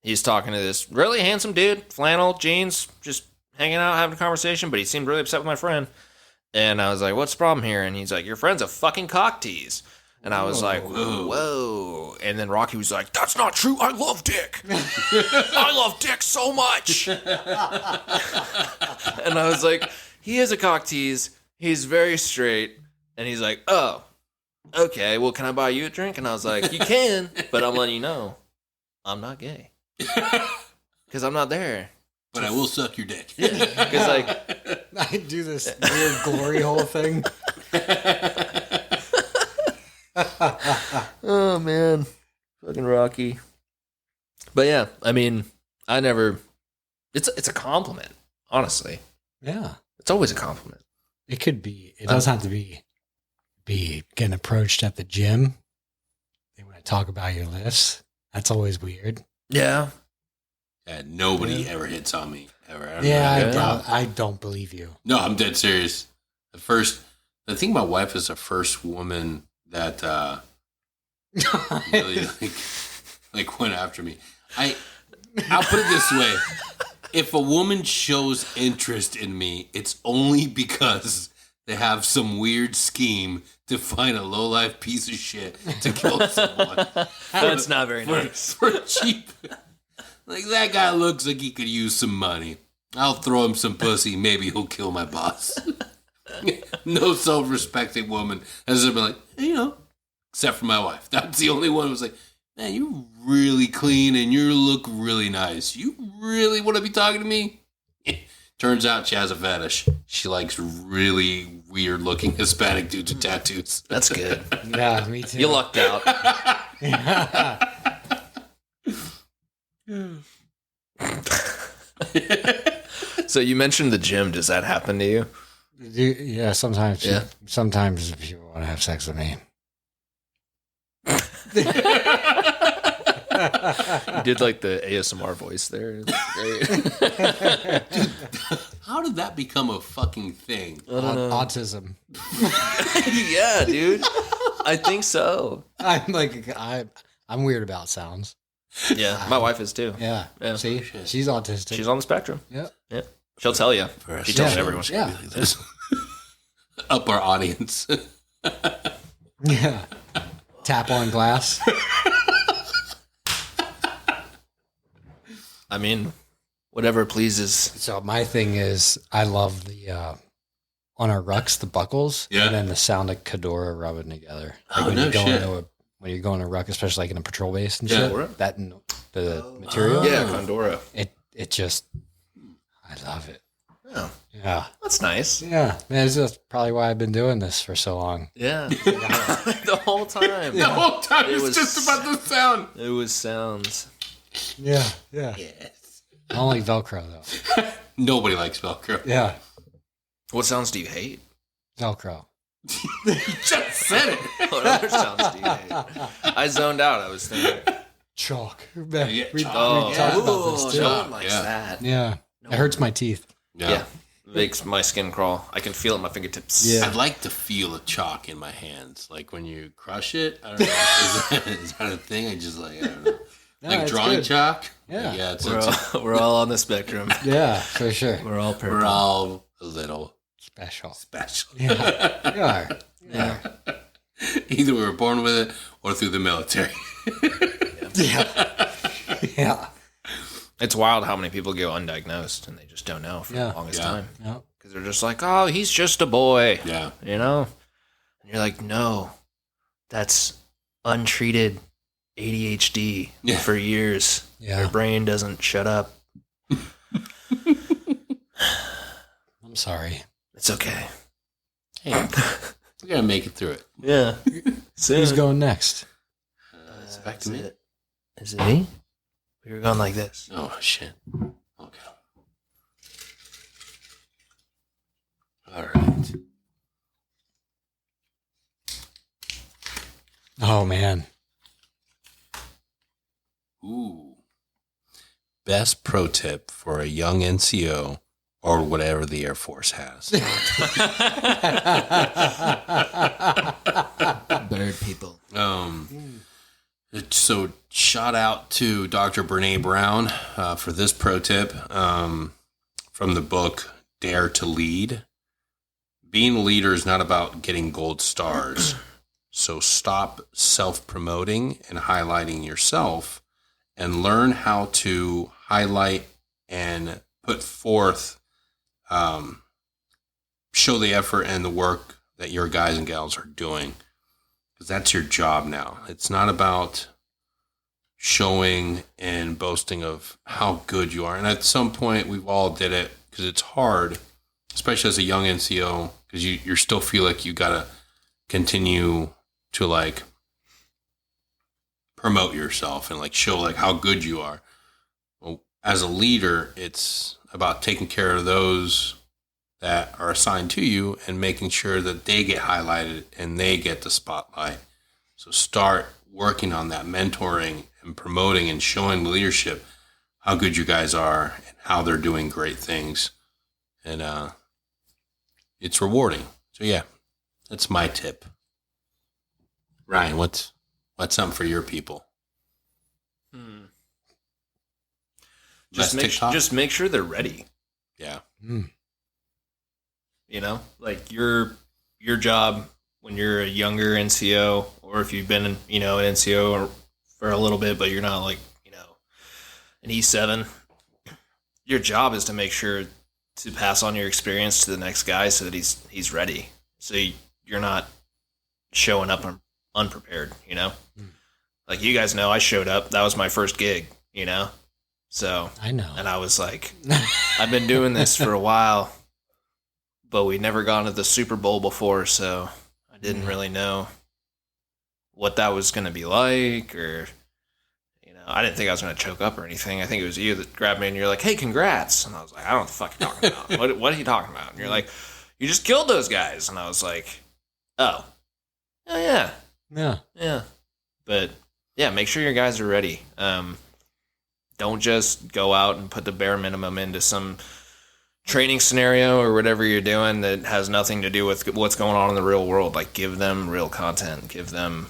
he's talking to this really handsome dude, flannel jeans, just hanging out, having a conversation. But he seemed really upset with my friend, and I was like, "What's the problem here?" And he's like, "Your friend's a fucking cock tease." And I was like, whoa. And then Rocky was like, "That's not true. I love dick. I love dick so much." And I was like, "He is a cock tease. He's very straight." And he's like, "Oh, okay. Well, can I buy you a drink?" And I was like, "You can, but I'm letting you know, I'm not gay. Because I'm not there." But I will suck your dick. Because, like, I do this weird glory hole thing. oh, man. Fucking Rocky. But yeah, I mean, I never... It's a compliment, honestly. Yeah. It's always a compliment. It could be. It doesn't have to be getting approached at the gym. They want to talk about your lifts. That's always weird. Yeah. Yeah, nobody ever hits on me ever. I don't Yeah, know. I don't believe you. No, I'm dead serious. I think my wife is the first woman that really like went after me. I'll put it this way: if a woman shows interest in me, it's only because they have some weird scheme to find a low-life piece of shit to kill someone. That's not very nice. For cheap. Like, that guy looks like he could use some money. I'll throw him some pussy. Maybe he'll kill my boss. No self-respecting woman has ever been like, you know, except for my wife. That's the only one who was like, "Man, you're really clean and you look really nice. You really want to be talking to me?" Turns out she has a fetish. She likes really weird-looking Hispanic dudes with tattoos. That's good. Yeah, me too. You lucked out. So you mentioned the gym. Does that happen to you? Yeah, sometimes. Yeah. Sometimes people want to have sex with me. You did like the ASMR voice there. Great. How did that become a fucking thing? Autism. Yeah, dude. I think so. I'm weird about sounds. Yeah, my wife is too. Yeah. Yeah. See, she's autistic. She's on the spectrum. yeah. Yeah, she'll tell you. She tells Yeah. everyone. Yeah. Up our audience. Yeah. Tap on glass. I mean, Whatever pleases. So my thing is, I love the on our rucks, the buckles, Yeah. and then the sound of Cadora rubbing together. Like Oh, when no you go shit. when you go on a ruck, especially like in a patrol base and Yeah. shit. That the material, Yeah, Condora. it just, I love it. Oh, Yeah, that's nice. yeah. Man, that's probably why I've been doing this for so long. Yeah. The whole time. The whole time It it's was- just about the sound. It was sounds. Yeah, yeah. Yes. I don't like Velcro though. Nobody likes Velcro. Yeah, What sounds do you hate? Velcro. Just said it. What other sounds do you hate? I zoned out. I was thinking, Chalk. Man, Yeah, we chalk. talked about this too. no Chalk, one likes yeah. that. Yeah, it hurts my teeth. Yeah. Makes my skin crawl. I can feel it in my fingertips. Yeah. I'd like to feel a chalk in my hands. Like when you crush it. I don't know. Is that a thing? I don't know. No, Like it's drawing good. chalk? Yeah. Yeah, it's We're all on the spectrum. Yeah, for sure. We're all purple. we're all a little Special. special. Yeah, you are. Yeah. Either we were born with it or through the military. Yeah. Yeah. It's wild how many people go undiagnosed and they just don't know for Yeah. the longest Yeah. time. Yeah. Because they're just like, oh, he's just a boy. Yeah. You know? And you're like, no, that's untreated ADHD Yeah. for years. Yeah. Their brain doesn't shut up. I'm sorry. It's okay. Hey, we gotta make it through it. Yeah. Who's going next? Is it back to me? Is it me? We were going like this. Oh shit. Okay. All right. Oh man. Ooh. Best pro tip for a young NCO or whatever the Air Force has. Bird people. So shout out to Dr. Brene Brown for this pro tip from the book Dare to Lead. Being a leader is not about getting gold stars. So stop self-promoting and highlighting yourself and learn how to highlight and put forth, show the effort and the work that your guys and gals are doing. Because that's your job now. It's not about showing and boasting of how good you are. And at some point, we've all did it because it's hard, especially as a young NCO, because you still feel like you got to continue to like promote yourself and like show like how good you are. Well, as a leader, it's about taking care of those that are assigned to you and making sure that they get highlighted and they get the spotlight. So start working on that mentoring and promoting and showing the leadership how good you guys are and how they're doing great things. And it's rewarding. So yeah, that's my tip. Ryan, what's something for your people? Just Less TikTok? just make sure they're ready. Yeah. You know, like your job when you're a younger NCO, or if you've been, an NCO for a little bit, but you're not like, an E7. Your job is to make sure to pass on your experience to the next guy so that he's ready. So you're not showing up unprepared. Like you guys know, I showed up. That was my first gig. So I know. and I was like, I've been doing this for a while, but we'd never gone to the Super Bowl before, so I didn't really know what that was going to be like, or, I didn't think I was going to choke up or anything. I think it was you that grabbed me and you're like, hey, congrats. And I was like, I don't know what the fuck you're talking about. What are you talking about? And you're like, you just killed those guys. And I was like, oh yeah. Yeah. But yeah, make sure your guys are ready. Don't just go out and put the bare minimum into some training scenario or whatever you're doing that has nothing to do with what's going on in the real world. Like, give them real content. Give them,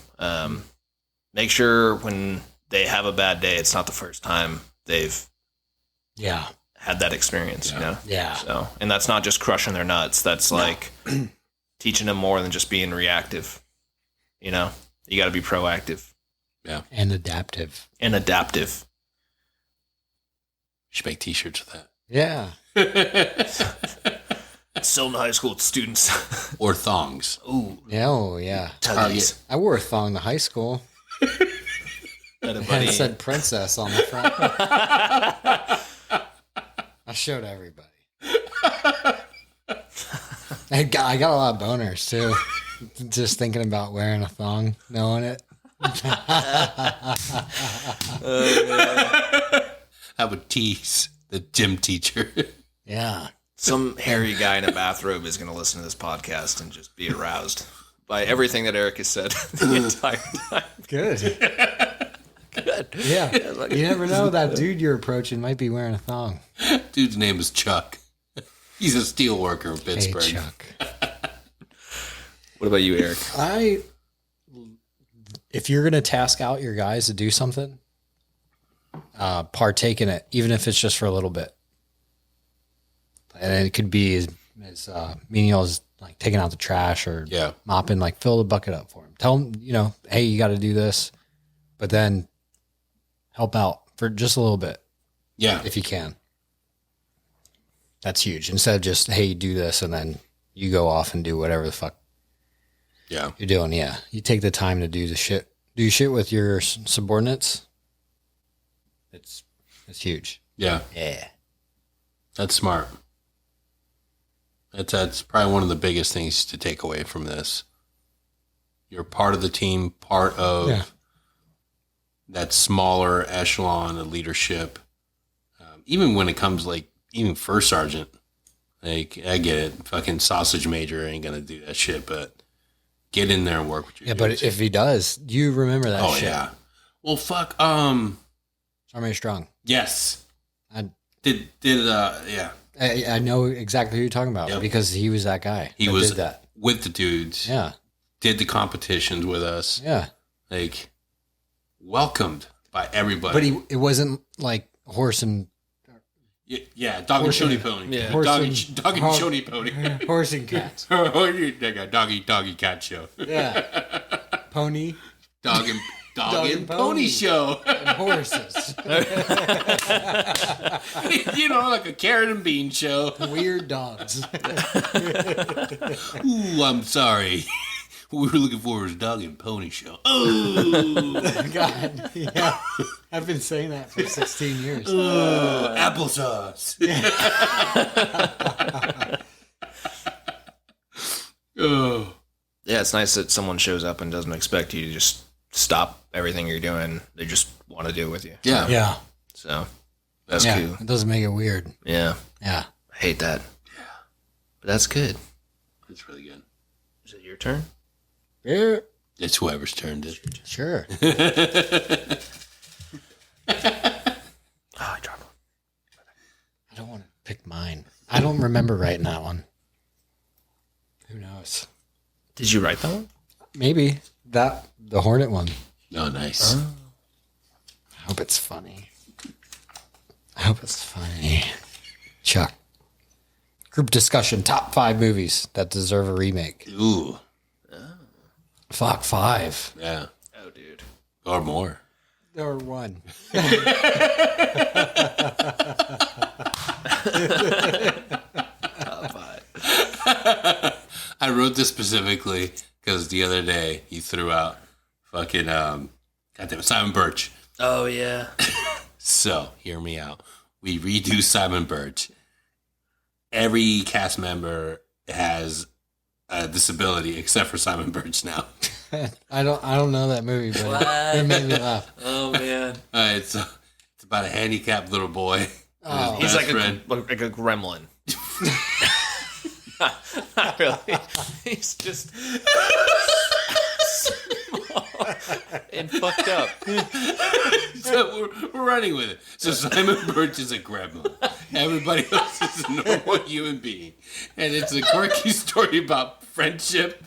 make sure when they have a bad day, it's not the first time they've had that experience, Yeah. So, and that's not just crushing their nuts. That's like teaching them more than just being reactive. You got to be proactive And adaptive. and adaptive. Should make t-shirts with that. Yeah. Still in high school students. Or thongs. Ooh, Yeah. Oh, yeah. tuggies. I wore a thong to high school. Had a And buddy. it said princess on the front. I showed everybody. I got a lot of boners too. Just thinking about wearing a thong, knowing it. I would tease the gym teacher. Yeah. Some hairy guy in a bathrobe is going to listen to this podcast and just be aroused by everything that Eric has said the entire time. Good. Good. Yeah. You never know, that dude you're approaching might be wearing a thong. Dude's name is Chuck. He's a steel worker in Pittsburgh. Hey, Chuck. What about you, Eric? If you're going to task out your guys to do something, partake in it, even if it's just for a little bit. And it could be as menial as like taking out the trash or mopping, like fill the bucket up for them. Tell them, hey, you got to do this, but then help out for just a little bit. Yeah. If you can. That's huge. Instead of just, hey, do this, and then you go off and do whatever the fuck you're doing. Yeah. You take the time to do shit with your subordinates. It's huge. Yeah. Yeah. That's smart. That's probably one of the biggest things to take away from this. You're part of the team, part of that smaller echelon of leadership. Even when it comes even first sergeant, I get it. Fucking sausage major ain't gonna do that shit, but get in there and work with your dudes. But if he does, you remember that shit. Oh yeah. Well, fuck. Army Strong. Yes. I know exactly who you're talking about because he was that guy. He did that with the dudes. Yeah. Did the competitions with us. Yeah. Welcomed by everybody. But it wasn't like horse and... Yeah, dog and shoney pony. Yeah. Dog and shoney pony. Horse and cats. Doggy cat show. Yeah. Pony. Dog and pony show. And horses. Like a carrot and bean show. Weird dogs. Ooh, I'm sorry. We were looking forward to dog and pony show. Oh, God. Yeah. I've been saying that for 16 years. Applesauce. Oh. Yeah, it's nice that someone shows up and doesn't expect you to just stop everything you're doing. They just want to do it with you. Yeah. Yeah. So that's cool. It doesn't make it weird. Yeah. Yeah. I hate that. Yeah. But that's good. It's really good. Is it your turn? Yeah. It's whoever's turned it. Sure. I dropped one. I don't want to pick mine. I don't remember writing that one. Who knows? Did you write that one? Maybe. The Hornet one. Oh, nice. I hope it's funny. Chuck. Group discussion. Top 5 movies that deserve a remake. Ooh. Fuck, 5. Yeah. Oh, dude. Or more. Or 1. Top 5. I wrote this specifically because the other day you threw out fucking goddamn Simon Birch. Oh, yeah. So hear me out. We redo Simon Birch. Every cast member has a disability except for Simon Birch now. I don't know that movie, but What? it made me laugh. Oh, man. It's about a handicapped little boy. Oh. His He's best friend. like a gremlin. Not really. He's just small and fucked up. So we're running with it. So Simon Birch is a gremlin. Everybody else is a normal human being. And it's a quirky story about friendship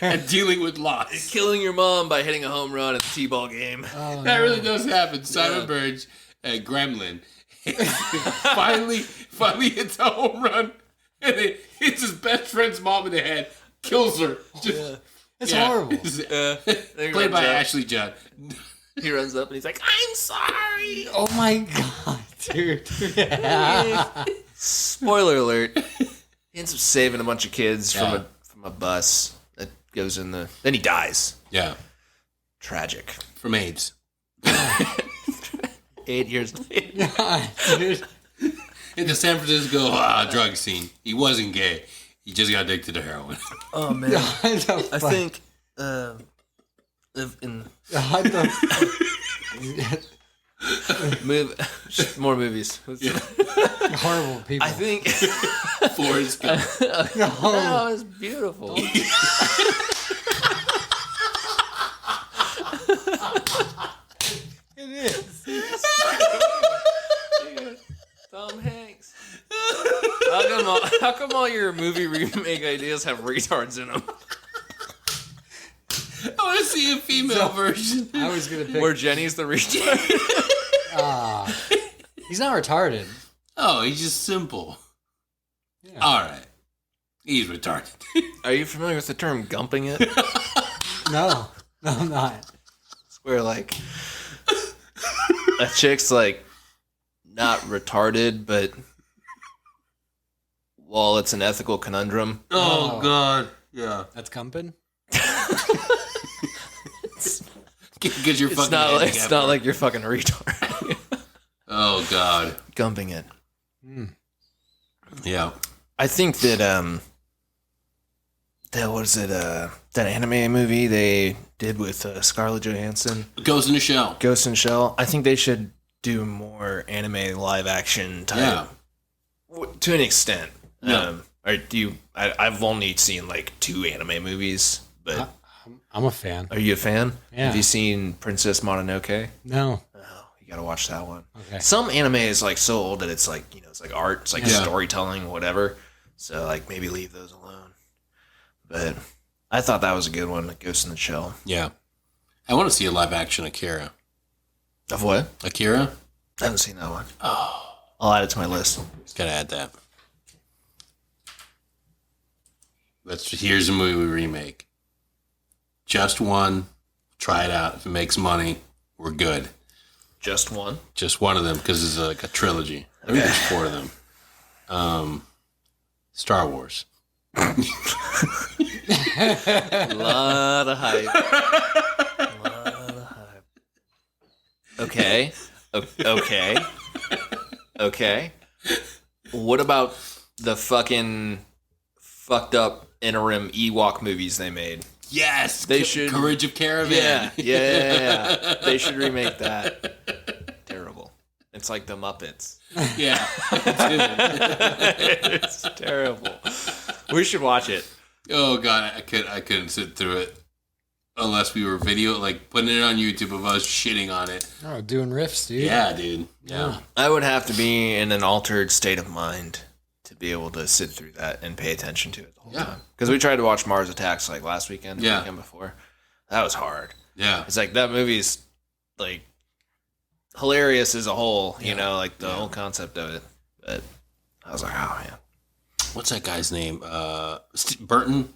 and dealing with loss. Killing your mom by hitting a home run at the T-ball game. Oh, That really does happen. Simon Birch, a gremlin, finally hits a home run. And it hits his best friend's mom in the head, kills her. It's horrible. Played by Ashley Judd. He runs up and he's like, "I'm sorry." Oh my God. Dude. Spoiler alert. He ends up saving a bunch of kids Yeah. from a bus that goes in the... Then he dies. Yeah. Tragic. From AIDS. 8 years later. Dude. In the San Francisco drug scene. He wasn't gay. He just got addicted to heroin. Oh, man. What the I fuck? think... What the more movies. horrible people. I think... Forrest Gump. That was beautiful. It is. Tom Hanks. How come all your movie remake ideas have retards in them? I want to see a female version. I was gonna pick. Where Jenny's the retard? He's not retarded. Oh, he's just simple. Yeah. All right. He's retarded. Are you familiar with the term gumping it? No, I'm not. It's where like a chick's like not retarded, but while it's an ethical conundrum, Oh, God. Yeah. That's Cumpin? Because you're fucking it's not like you're fucking retard. Oh, God. Gumping it. Yeah. I think that that anime movie they did with Scarlett Johansson, Ghost in the Shell. Ghost in the Shell. I think they should do more anime live action type. Yeah. To an extent. Yeah. Or do you? I've only seen like 2 anime movies, but I'm a fan. are you a fan? Yeah. Have you seen Princess Mononoke? No. Oh, you gotta watch that one. Okay. Some anime is like so old that it's like, it's like art, it's like Yeah. storytelling, whatever. So like maybe leave those alone. But I thought that was a good one, Ghost in the Shell. Yeah. I want to see a live action Akira. Of what? Akira? I haven't seen that one. Oh, I'll add it to my list. Gotta add that. Here's a movie we remake. Just one. Try it out. If it makes money, we're good. Just one. Just one of them, because it's like a trilogy. I think there's 4 of them. Star Wars. A lot of hype. Okay. Okay. What about the fucking fucked up interim Ewok movies they made? Yes! They should- Courage of Caravan. Yeah. They should remake that. Terrible. It's like the Muppets. Yeah. It's terrible. We should watch it. Oh, God. I couldn't sit through it. Unless we were putting it on YouTube of us shitting on it. Oh, doing riffs, dude. Yeah, dude. Yeah. I would have to be in an altered state of mind to be able to sit through that and pay attention to it the whole time. Because we tried to watch Mars Attacks like last weekend, the weekend before. That was hard. Yeah. It's like that movie's like hilarious as a whole, you know, like the whole concept of it. But I was like, oh man. What's that guy's name? Burton?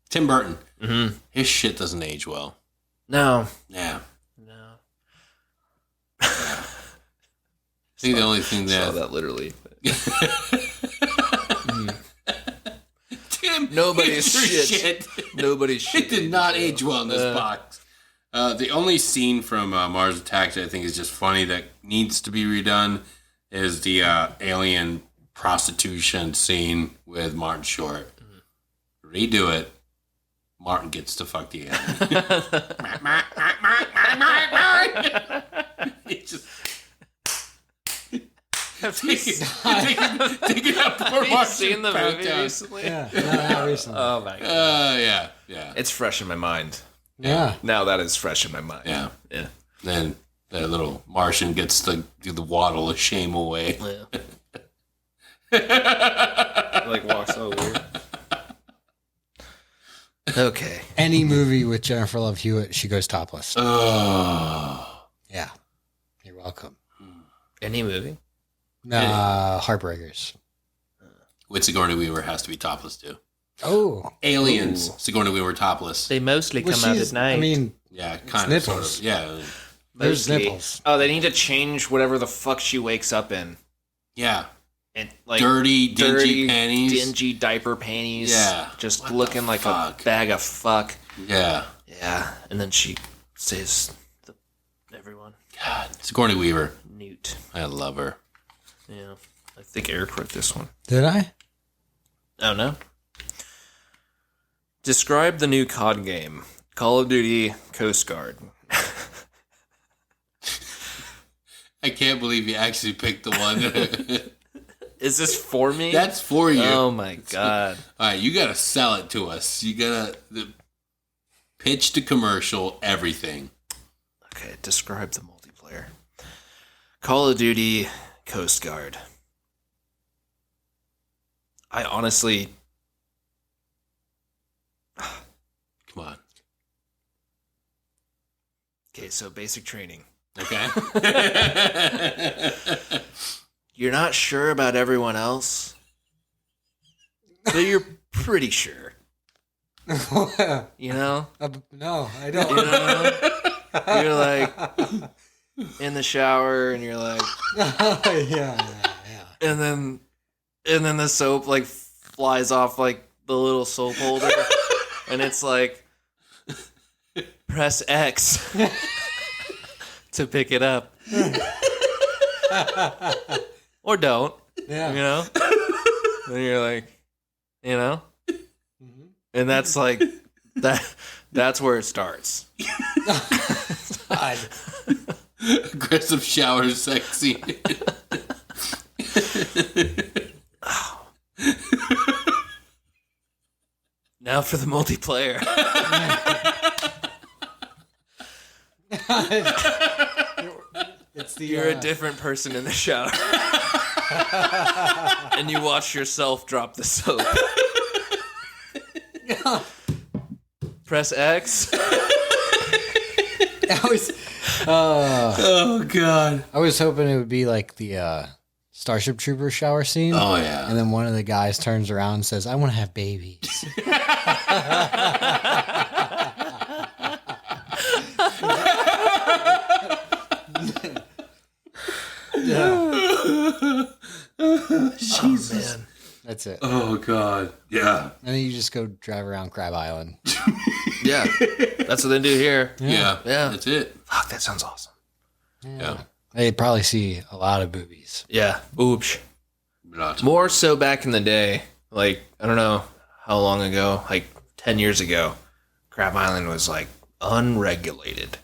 Tim Burton. Mm-hmm. His shit doesn't age well. No. Yeah. No. I think the only thing Saw that... that literally. Tim, Nobody's your shit. Nobody's shit. It did not age well in this box. The only scene from Mars Attacks I think is just funny that needs to be redone is the alien prostitution scene with Martin Short. Redo it. Martin gets to fuck the alien. It's just... Taking that poor Have you Martin seen the back movie down. recently? Yeah, no, not recently. Oh my god. Yeah. It's fresh in my mind. yeah. Now that is fresh in my mind. Yeah. Yeah. Then that little Martian gets to do the waddle of shame away. Like walks so weird. Okay. Any movie with Jennifer Love Hewitt, she goes topless. Oh. Yeah. You're welcome. Any movie? Heartbreakers. With Sigourney Weaver has to be topless too. Oh. Aliens. Sigourney Weaver topless. They mostly Well, come out she's- at night. I mean, Yeah, kind of. Sort nipples. of. Yeah. There's Mostly. nipples. Oh, they need to change whatever the fuck she wakes up in. Yeah. And like Dirty, dingy panties. dingy diaper panties. Yeah. Just What looking the like fuck? a bag of fuck. Yeah. Yeah, and then she saves everyone. God. Sigourney Weaver. Newt. I love her. Yeah, I think Eric wrote this one. Did I? Oh no. Describe the new COD game. Call of Duty Coast Guard. I can't believe you actually picked the one. Is this for me? That's for you. Oh my god. All right, you got to sell it to us. You got to pitch the commercial, everything. Okay, describe the multiplayer. Call of Duty Coast Guard. I honestly... Come on. Okay, so basic training. Okay. You're not sure about everyone else, but you're pretty sure. You know? No, I You don't. know? You're like in the shower and you're like, yeah. and then the soap like flies off like the little soap holder and it's like press X to pick it up. Or don't. Yeah. You know? And you're like, you know? And that's like that's where it starts. God. Aggressive shower sex scene. Now for the multiplayer. It's the You're a different person in the shower. And you watch yourself drop the soap. Press X. I was Oh, God. I was hoping it would be like the Starship Trooper shower scene. Oh, yeah. And then one of the guys turns around and says, "I want to have babies." Jesus. Oh, man. That's it. Oh, God. Yeah. And then you just go drive around Crab Island. Yeah. That's what they do here. Yeah. Yeah. That's it. Fuck, that sounds awesome. Yeah. They probably see a lot of boobies. Yeah. Oops. Lots. More so back in the day. Like, I don't know how long ago, like 10 years ago, Crab Island was like unregulated.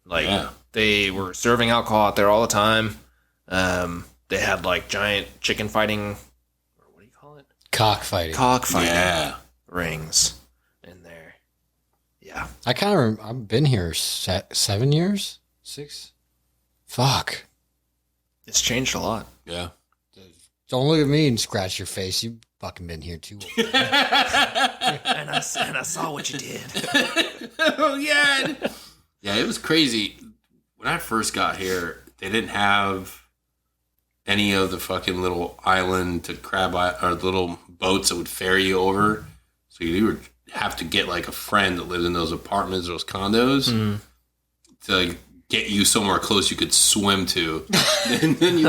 Like, Yeah. they were serving alcohol out there all the time. They had like giant chicken fighting, or what do you call it? Cockfighting. Cockfighting Yeah. rings in there. Yeah. I kind of I've been here 7 years, 6. Fuck. It's changed a lot. Yeah. Don't look at me and scratch your face. You've fucking been here too long. And I saw what you did. Oh, yeah. Yeah, it was crazy. When I first got here, they didn't have any of the fucking little island to or little boats that would ferry you over. So you would have to get like a friend that lived in those apartments, those condos, to like, get you somewhere close you could swim to. And then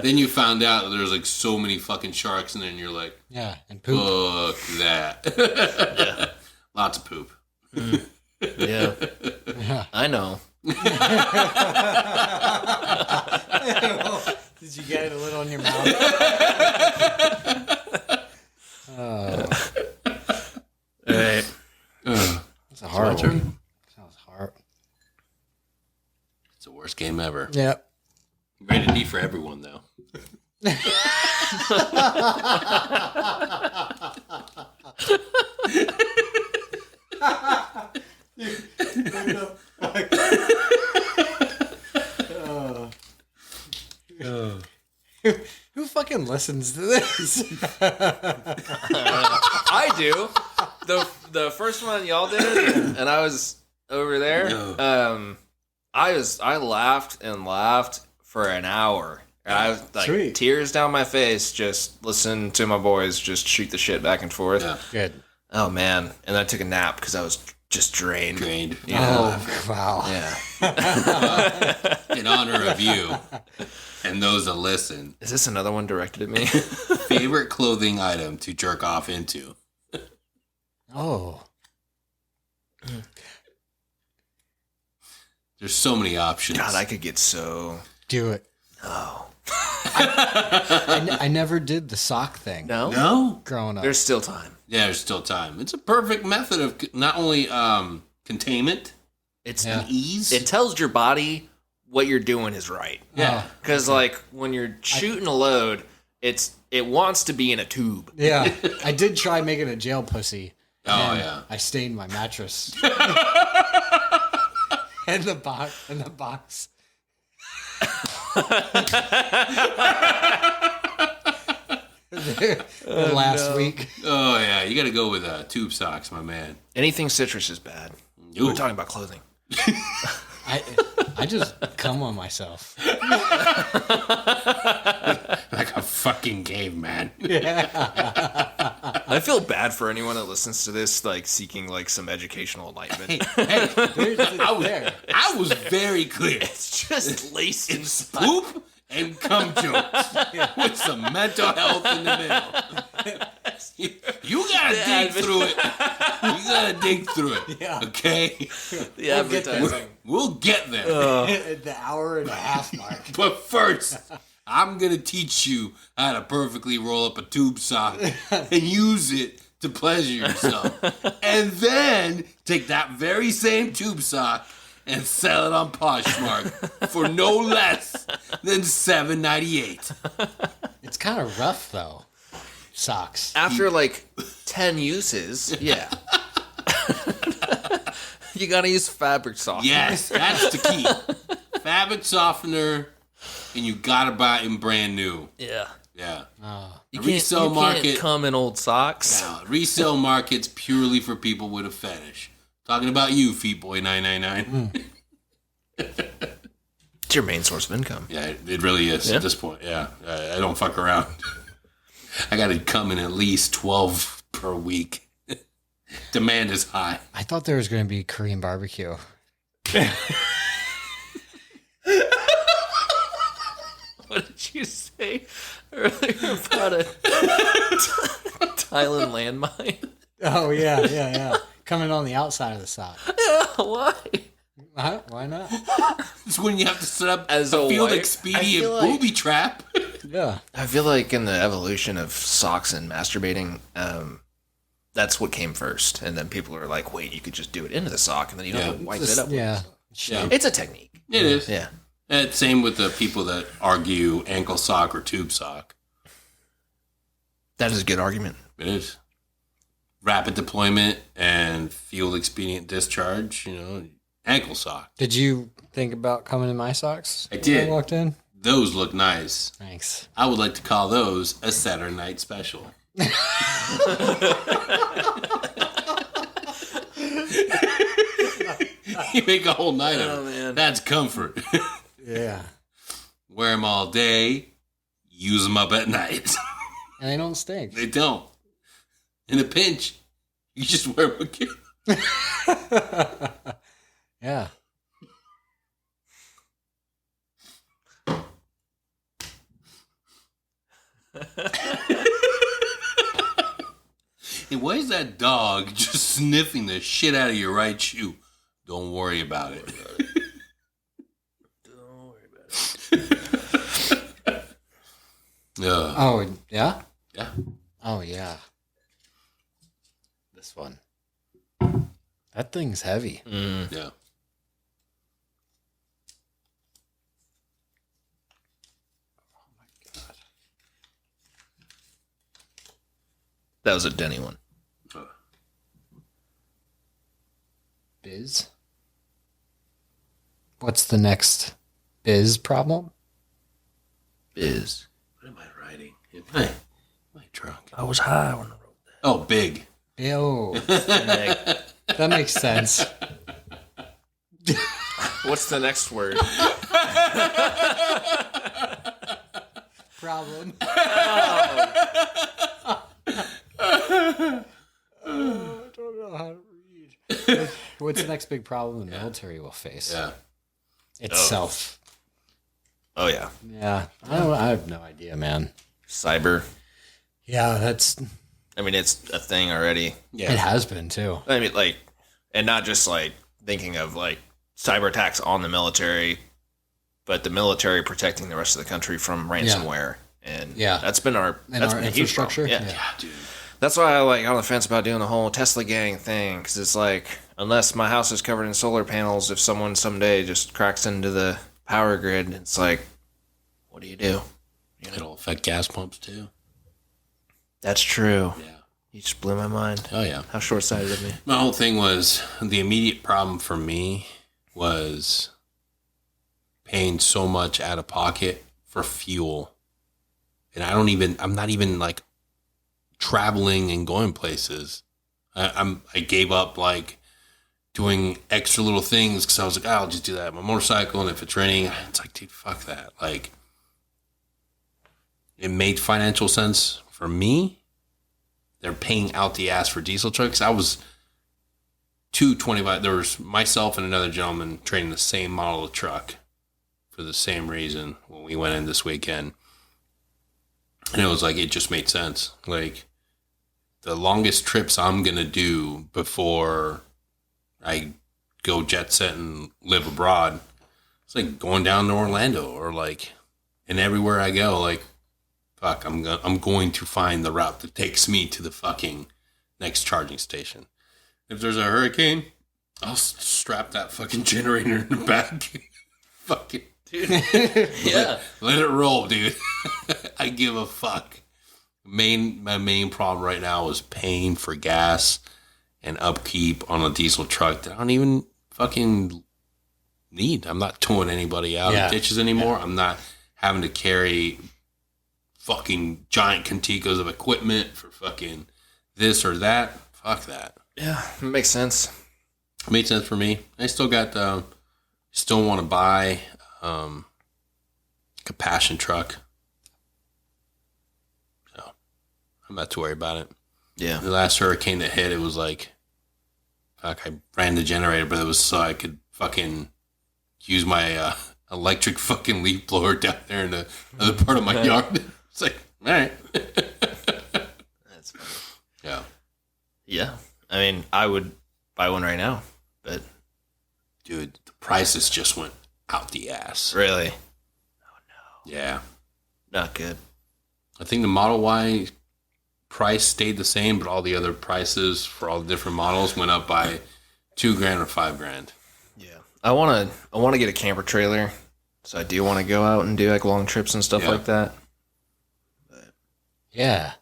then you found out that there was like so many fucking sharks in there, and you're like, Yeah, and poop. fuck that. Yeah. Lots of poop. Yeah. Yeah. I know. Did you get it a little in your mouth? Oh, Hey. that's a hard turn? one. Sounds hard. It's the worst game ever. Yep. Rated D for everyone, though. Who fucking listens to this? I do. The first one y'all did, and I was over there. I laughed and laughed for an hour. And I was like Sweet. tears down my face, just listening to my boys just shoot the shit back and forth. Yeah. Good. Oh man! And I took a nap because I was just drained. Drained. Oh, wow. Yeah. In honor of you and those that listen. Is this another one directed at me? Favorite clothing item to jerk off into? Oh. There's so many options. God, I could get so... Do it. Oh. I never did the sock thing. No? Growing up. There's still time. Yeah, there's still time. It's a perfect method of not only containment It's and ease. It tells your body what you're doing is right. Yeah. Because, like, when you're shooting a load, it wants to be in a tube. Yeah. I did try making a jail pussy. Oh, and yeah. I stained my mattress. and the box. Last week. Oh, yeah. You got to go with tube socks, my man. Anything citrus is bad. Ooh. We're talking about clothing. I just come on myself. Like a fucking caveman. I feel bad for anyone that listens to this, like, seeking, like, some educational enlightenment. I was very clear. It's just laced in Poop and cum jokes with some mental health in the middle. You gotta dig through it. You gotta dig through it. Yeah. Okay? the advertising. We'll get there. At the hour and a half mark. But first, I'm gonna teach you how to perfectly roll up a tube sock and use it to pleasure yourself. And then take that very same tube sock and sell it on Poshmark for no less than $7.98. It's kind of rough though. Socks. After, like, 10 uses, yeah. You gotta use fabric softener. Yes, that's the key. Fabric softener, and you gotta buy it brand new. Yeah. Yeah. You The resale market. can't come in old socks. Now, resale market's purely for people with a fetish. Talking about you, Feet Boy 999. It's your main source of income. Yeah, it really is at this point. Yeah, I don't fuck around. I got to come in at least 12 per week. Demand is high. I thought there was going to be Korean barbecue. What did you say earlier about a Thailand landmine? Oh yeah. Coming on the outside of the sock. Yeah, why? Huh? Why not? It's when you have to set up As a a field wife, I expedient feel like- booby trap. Yeah. I feel like in the evolution of socks and masturbating, that's what came first. And then people are like, wait, you could just do it into the sock and then you don't have to wipe it up. Yeah. Yeah, It's a technique. it is. Yeah. And same with the people that argue ankle sock or tube sock. That is a good argument. It is. Rapid deployment and field expedient discharge, ankle sock. Did you think about coming in my socks? I did. When I walked in. Those look nice. Thanks. I would like to call those a Saturday night special. You make a whole night of it. Oh, man. That's comfort. Yeah. Wear them all day, use them up at night. And they don't stink. They don't. In a pinch, you just wear them again. Yeah. Hey, why is that dog just sniffing the shit out of your right shoe? Don't worry about it. Don't worry about it. Oh, yeah? Yeah. Oh, yeah. This one. That thing's heavy. Yeah. That was a Denny one. Biz? What's the next biz problem? Biz. What am I writing? Am I drunk? I was high when I wrote Oh, big. Ew. that. That makes sense. What's the next word? Problem. I don't know how to read. What's the next big problem the military will face? Yeah. Itself. Oh yeah, Yeah. I have no idea, man. cyber. Yeah, that's. I mean, it's a thing already. Yeah. It has been too. I mean, like, and not just like thinking of like cyber attacks on the military, but the military protecting the rest of the country from ransomware. And that's been our And that's our been a huge infrastructure. problem. Yeah. Yeah, dude. That's why I like on the fence about doing the whole Tesla gang thing, because it's like, unless my house is covered in solar panels, if someone someday just cracks into the power grid, it's like, what do you do? It'll affect gas pumps too. That's true. Yeah. You just blew my mind. Oh yeah. How short-sighted of me. My whole thing was the immediate problem for me was paying so much out of pocket for fuel. And I'm not even like traveling and going places. I gave up like doing extra little things because I was like, oh, I'll just do that on my motorcycle. And if it's raining, it's like, dude, fuck that. Like, it made financial sense for me. They're paying out the ass for diesel trucks. I was 225. There was myself and another gentleman trading the same model of truck for the same reason when we went in this weekend. And it was like, it just made sense. Like, the longest trips I'm going to do before I go jet set and live abroad, it's like going down to Orlando or like, and everywhere I go, like, fuck, I'm going to find the route that takes me to the fucking next charging station. If there's a hurricane, I'll strap that fucking generator in the back. Fucking, dude. Yeah. Let it roll, dude. I give a fuck. My main problem right now is paying for gas and upkeep on a diesel truck that I don't even fucking need. I'm not towing anybody out of ditches anymore. I'm not having to carry fucking giant Conticos of equipment for fucking this or that. Fuck that. Yeah, it makes sense. It made sense for me. I still got, still want to buy a passion truck. So I'm not too worried about it. Yeah. The last hurricane that hit, it was like, fuck, I ran the generator, but it was so I could fucking use my electric fucking leaf blower down there in the other part of my yard. It's like, all right. That's funny. Yeah. Yeah. I mean, I would buy one right now, but Dude, the prices just went out the ass. really, Yeah. not good. I think the Model Y price stayed the same, but all the other prices for all the different models went up by $2,000 or $5,000. Yeah. I want to get a camper trailer. So I do want to go out and do like long trips and stuff Yeah. like that. Yeah.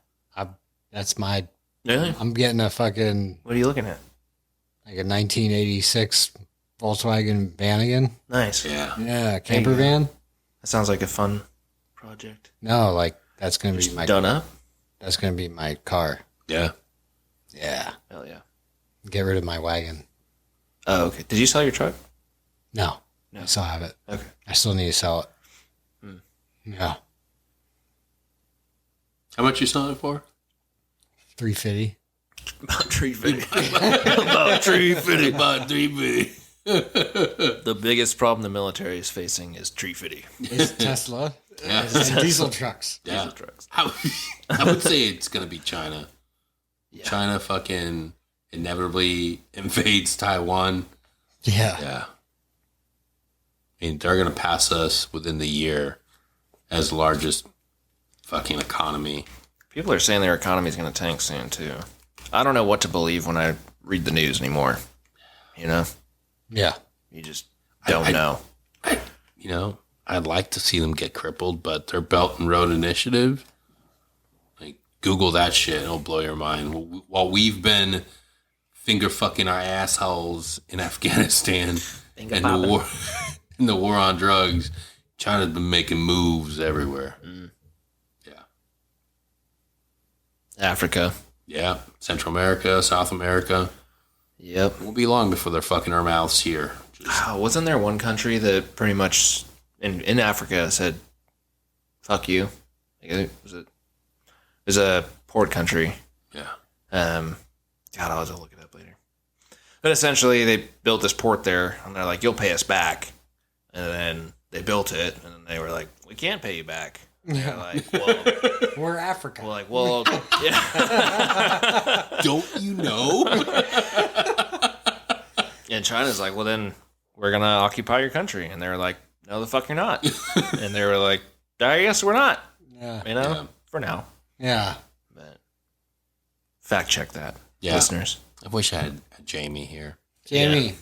That's my. Really? I'm getting a fucking What are you looking at? like a 1986 Volkswagen van again. Nice. Yeah. Yeah, camper There you go. van. That sounds like a fun project. No, like that's gonna be my. Done up? That's gonna be my car. Yeah. Yeah. Hell yeah. Get rid of my wagon. Oh, okay. Did you sell your truck? No. No. I still have it. Okay. I still need to sell it. Yeah. How much you selling it for? 350. About tree fitting. About tree fitting. About $350. The biggest problem the military is facing is tree fitting. It's Tesla. Yeah. And diesel trucks. Yeah. Diesel trucks. I would say it's going to be China. Yeah. China fucking inevitably invades Taiwan. Yeah. Yeah. I mean, they're going to pass us within the year as the largest fucking economy. People are saying their economy is going to tank soon, too. I don't know what to believe when I read the news anymore. You know? Yeah. You just don't know. I'd like to see them get crippled, but their Belt and Road Initiative, like, Google that shit. It'll blow your mind. While we've been finger fucking our assholes in Afghanistan and the war on drugs, China's been making moves everywhere. Yeah. Africa. Yeah. Central America, South America. Yep. It won't be long before they're fucking our mouths here. Wasn't there one country that pretty much in Africa said, fuck you? It was a port country. Yeah. God, I'll have to look it up later. But essentially, they built this port there, and they're like, "You'll pay us back." And then they built it, and then they were like, "We can't pay you back." And they're like, "Well, We're Africa. we're like, well, yeah." Don't you know? And China's like, "Well, then we're gonna occupy your country," and they were like, "No, the fuck you're not." And they were like, "I guess we're not." Yeah. You know, for now. Yeah. But fact check that, Yeah. listeners. I wish I had Jamie here. Jamie.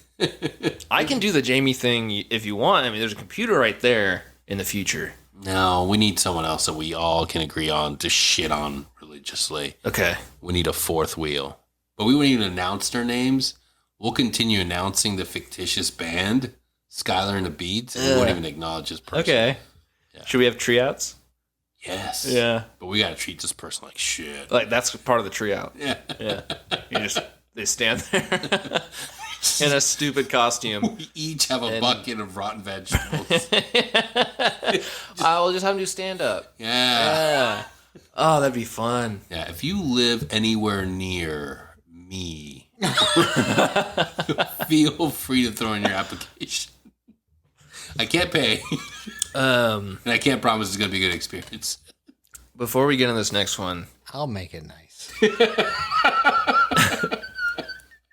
I can do the Jamie thing if you want. I mean, there's a computer right there in the future. No, we need someone else that we all can agree on to shit on religiously. Okay. We need a fourth wheel. But we wouldn't even announce their names. We'll continue announcing the fictitious band, Skylar and the Beats, and we won't even acknowledge this person. Okay. Yeah. Should we have tree outs? Yes. Yeah. But we got to treat this person like shit. Like, that's part of the tree out. Yeah. Yeah. They stand there in a stupid costume. We each have a bucket of rotten vegetables. I will just have them do stand up. Yeah. Oh, that'd be fun. Yeah. If you live anywhere near me, feel free to throw in your application. I can't pay. And I can't promise it's going to be a good experience. Before we get into this next one, I'll make it nice.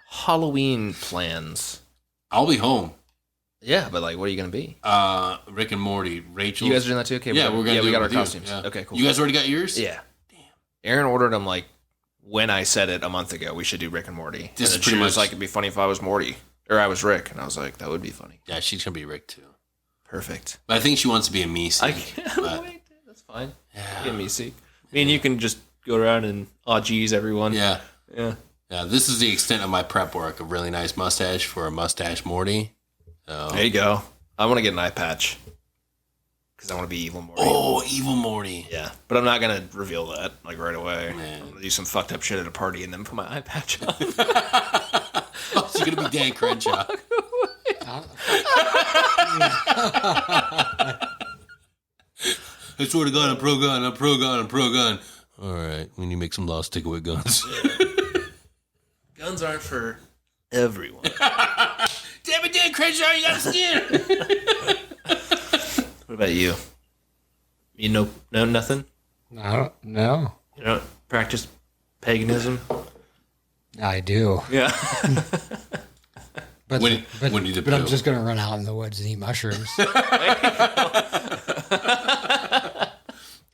Halloween plans. I'll be home. Yeah, but like, what are you gonna be? Rick and Morty, Rachel. You guys are doing that too? Okay. Yeah, we're gonna. we got our with you. costumes. Yeah. Okay, cool. You guys already got yours? Yeah. Damn. Aaron ordered them like when I said it a month ago. We should do Rick and Morty. This is and then pretty she was much- like, it'd be funny if I was Morty or I was Rick, and I was like, that would be funny. Yeah, she's gonna be Rick too. Perfect. But I think she wants to be a Meese. I can't but- wait. That's fine. Yeah. Give me a seat. Me and you can just go around and geez everyone. Yeah. Yeah. Yeah. This is the extent of my prep work. A really nice mustache for a mustache Morty. So. There you go. I want to get an eye patch because I want to be evil Morty. Oh, evil Morty. Yeah, but I'm not gonna reveal that like right away. Man. I'm gonna do some fucked up shit at a party and then put my eye patch on. Oh, she's gonna be Dan Crenshaw. I swear to God, I'm pro gun. I'm pro gun. I'm pro gun. All right, we need to make some laws stick with guns. Guns aren't for everyone. Damn it, Dan Crenshaw, you got a skin. What about you? You know nothing? No. You don't practice paganism? I do. Yeah. But, Winnie the but I'm Pooh. just going to run out in the woods and eat mushrooms.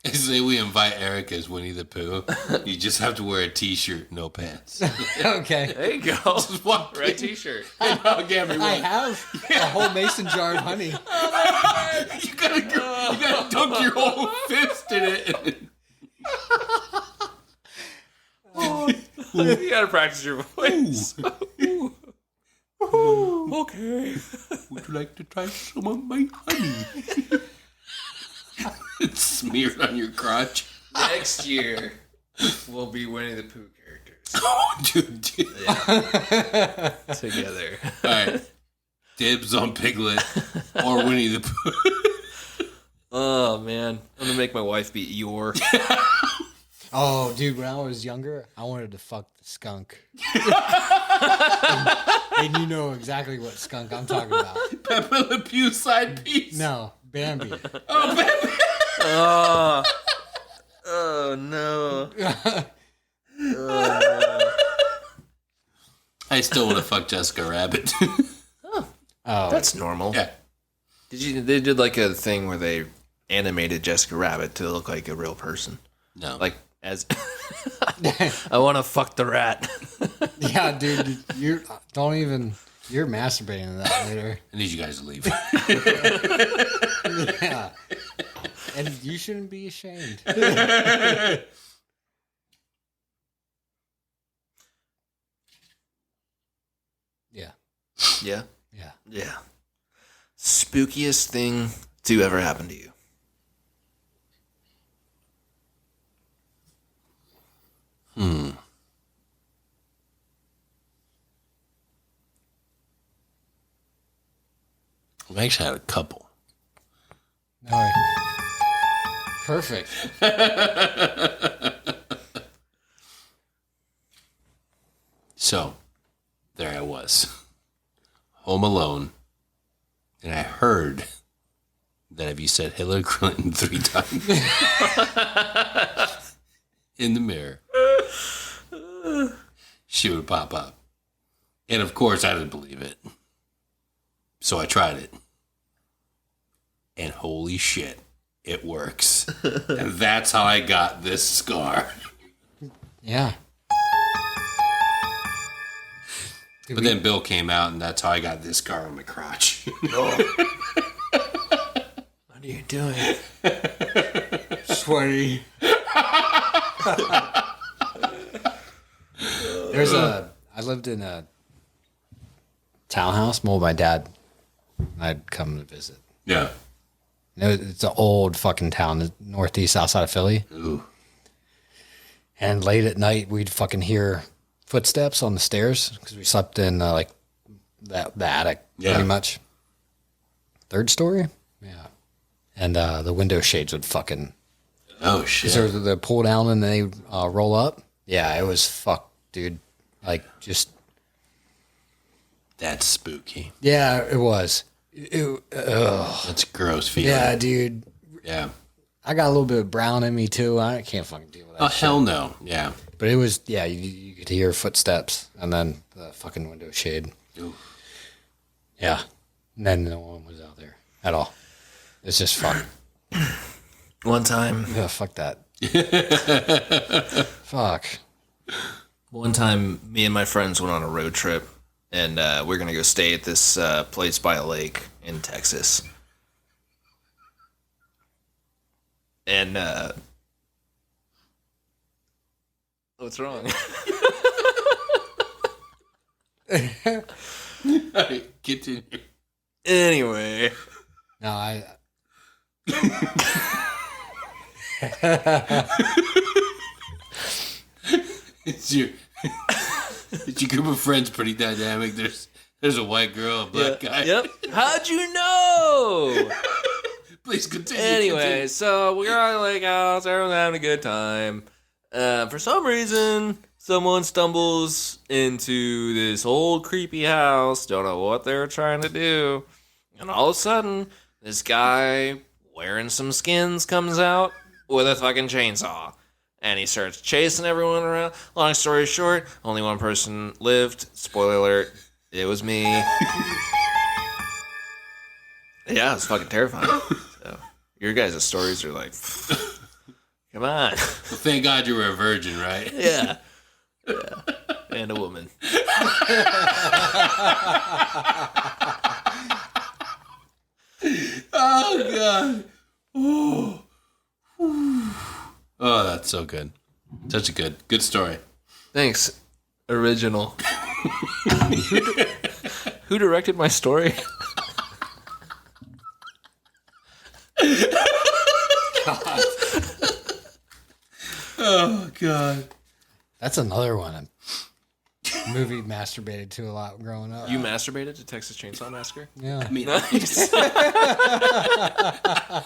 I say we invite Eric as Winnie the Pooh. You just have to wear a t-shirt, no pants. Okay. There you go. Just walk Red in. t-shirt. Hug everyone. I have a whole mason jar of honey. You gotta dunk your whole fist in it. You gotta practice your voice. Okay. Would you like to try some of my honey? It's smeared on your crotch. Next year, we'll be Winnie the Pooh characters. Oh, dude. Together. All right. Dibs on Piglet or Winnie the Pooh. Oh, man. I'm gonna make my wife be Eeyore. Oh, dude, when I was younger, I wanted to fuck the skunk. and you know exactly what skunk I'm talking about. Pepe Le Pew side piece. No, Bambi. Oh, Pepe. Oh, no. I still want to fuck Jessica Rabbit. Oh, That's normal. Yeah. They did like a thing where they animated Jessica Rabbit to look like a real person. No. Like, as I want to fuck the rat. yeah, dude, you're masturbating to that later. I need you guys to leave. Yeah, and you shouldn't be ashamed. Yeah, Yeah. yeah. Yeah. Spookiest thing to ever happen to you. I've actually had a couple. All right. Perfect. So, there I was, home alone, and I heard that if you said Hillary Clinton 3 times in the mirror, she would pop up. And of course, I didn't believe it. So I tried it. And holy shit, it works. And that's how I got this scar. Yeah. But then Bill came out, and that's how I got this scar on my crotch. What are you doing? Sweaty. I lived in a townhouse. Well, my dad, I'd come to visit. Yeah. It's an old fucking town, the northeast outside of Philly. Ooh. And late at night, we'd fucking hear footsteps on the stairs because we slept in like the attic, pretty much. 3rd story, yeah. And the window shades would fucking shit. So they pull down and they roll up. Yeah, it was fucked, dude. Like just. That's spooky. Yeah, it was. That's gross feeling. Yeah, dude. Yeah. I got a little bit of brown in me too. I can't fucking deal with that. Oh, hell no. Yeah. But it was, yeah, you could hear footsteps and then the fucking window shade. Ooh. Yeah. And then no one was out there at all. It's just fuck. One time. Yeah, fuck that. Fuck. One time, me and my friends went on a road trip, and we're going to go stay at this place by a lake in Texas. And, what's wrong? Continue. Anyway. No, I. It's your group of friends pretty dynamic. There's a white girl, a black guy. Yep. How'd you know? Please continue. Anyway, so we're at a lake house. Everyone's having a good time. For some reason, someone stumbles into this old creepy house. Don't know what they were trying to do. And all of a sudden, this guy wearing some skins comes out with a fucking chainsaw. And he starts chasing everyone around. Long story short, only one person lived. Spoiler alert, it was me. Yeah, it was fucking terrifying. So, your guys' stories are like, come on. Well, thank God you were a virgin, right? Yeah. And a woman. Oh, God. Oh, that's so good. Such a good story. Thanks. Original. Who directed my story? God. Oh, God. That's another one. A movie masturbated to a lot growing up. You masturbated to Texas Chainsaw Massacre? Yeah. I mean, Nice.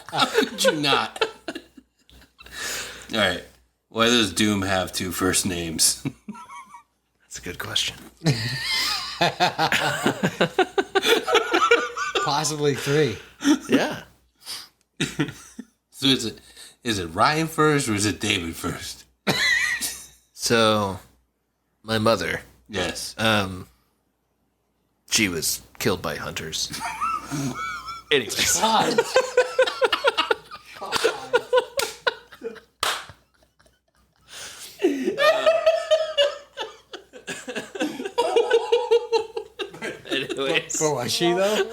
how could you not? All right. Why does Doom have 2 first names? That's a good question. Possibly 3. Yeah. So is it Ryan first or is it David first? So, my mother, Yes. she was killed by hunters. Anyways. God. Anyways. But was she though?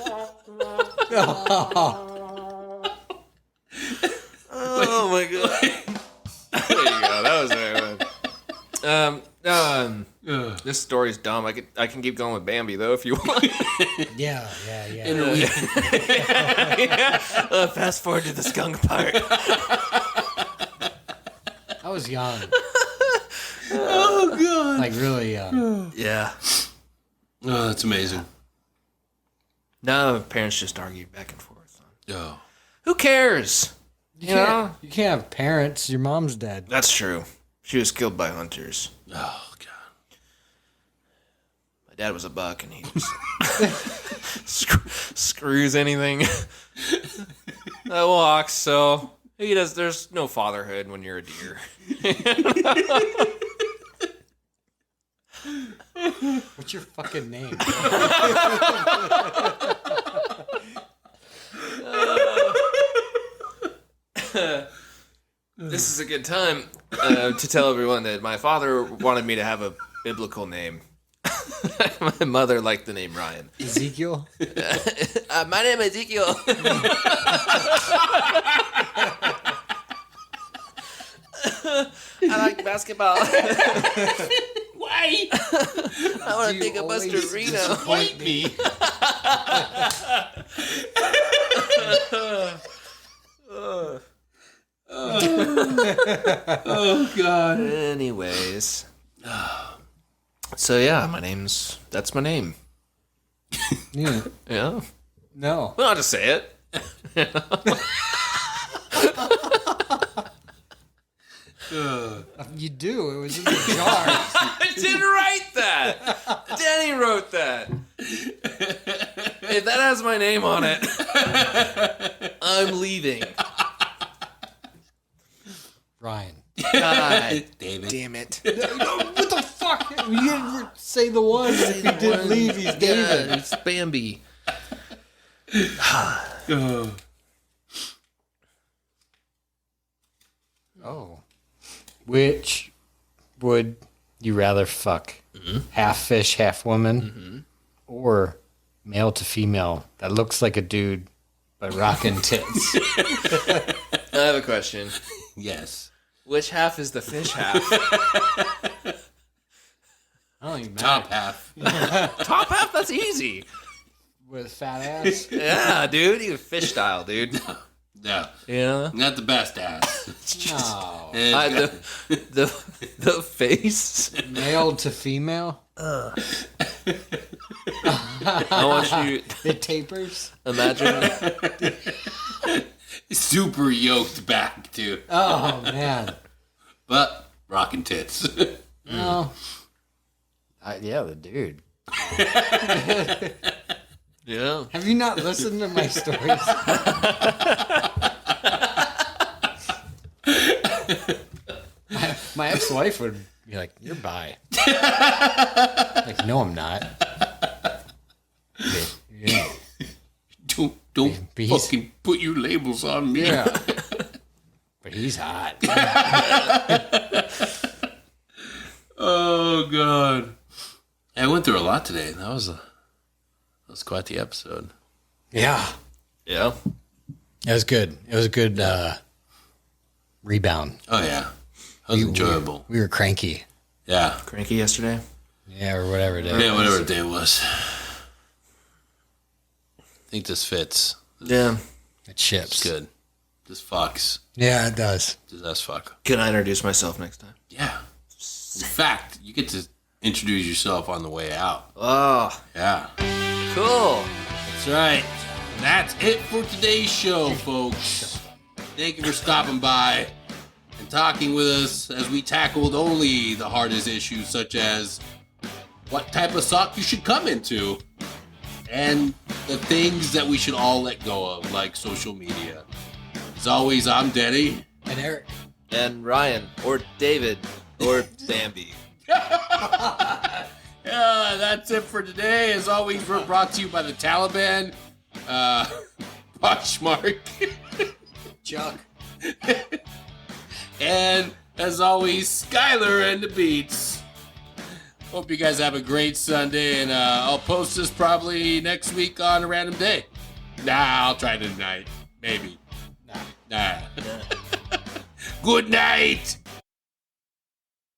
Oh my god. There you go. That was very good. This story's dumb. I can keep going with Bambi though if you want. Yeah. Fast forward to the skunk part. I was young. Oh, God. Like really young. Yeah. Oh, that's amazing. No, parents just argue back and forth. Oh. Who cares? You know? You can't have parents. Your mom's dead. That's true. She was killed by hunters. Oh, God. My dad was a buck, and he just screws anything that walks. So he does. There's no fatherhood when you're a deer. What's your fucking name? This is a good time to tell everyone that my father wanted me to have a biblical name. My mother liked the name Ryan. Ezekiel? My name is Ezekiel. I like basketball. Why? I want to take a bus to Reno. Disappoint me. Oh God. Anyways. So yeah, that's my name. Yeah. Yeah. No. Well, I'll just say it. You do. It was in the jar. I didn't write that. Danny wrote that. If that has my name on it, I'm leaving. Ryan. God David. damn it. What the fuck? You didn't say the one. If he didn't leave, he's David. Yeah, it's Bambi. Oh. Which would you rather fuck? Half fish, half woman? Or male to female that looks like a dude but rocking tits? I have a question. Yes. Which half is the fish half? I don't even Top matter. half. Top half? That's easy. With a fat ass? Yeah, dude. You fish style, dude. No. Yeah. Not the best ass. No. The face. Male to female? I want you It tapers? imagine. Super yoked back too. Oh, man. But rocking tits. No. Yeah, the dude. Yeah. Have you not listened to my stories? my ex-wife would be like, "You're bi." Like, no, I'm not. Yeah. Don't But he's- fucking put your labels on me. Yeah. But he's hot. Oh God. I went through a lot today. That was quite the episode. Yeah. Yeah. It was good. It was a good rebound. Oh yeah. That was enjoyable. We were cranky. Yeah. Cranky yesterday. Yeah, or whatever it is. Yeah, whatever the day was. I think this fits. Yeah. It It's ships. good. This fucks. Yeah, it does. This us fuck. Can I introduce myself next time? Yeah. In fact, you get to introduce yourself on the way out. Oh, Yeah. cool. That's right. And that's it for today's show, folks. Thank you for stopping by and talking with us as we tackled only the hardest issues, such as what type of sock you should come into and the things that we should all let go of, like social media. As always, I'm Denny. And Eric. And Ryan, or David, or Bambi. Yeah, that's it for today. As always, we're brought to you by the Taliban, Poshmark, Chuck. and as always, Skylar and the Beats. Hope you guys have a great Sunday, and I'll post this probably next week on a random day. Nah, I'll try it tonight. Maybe. Nah. Good night.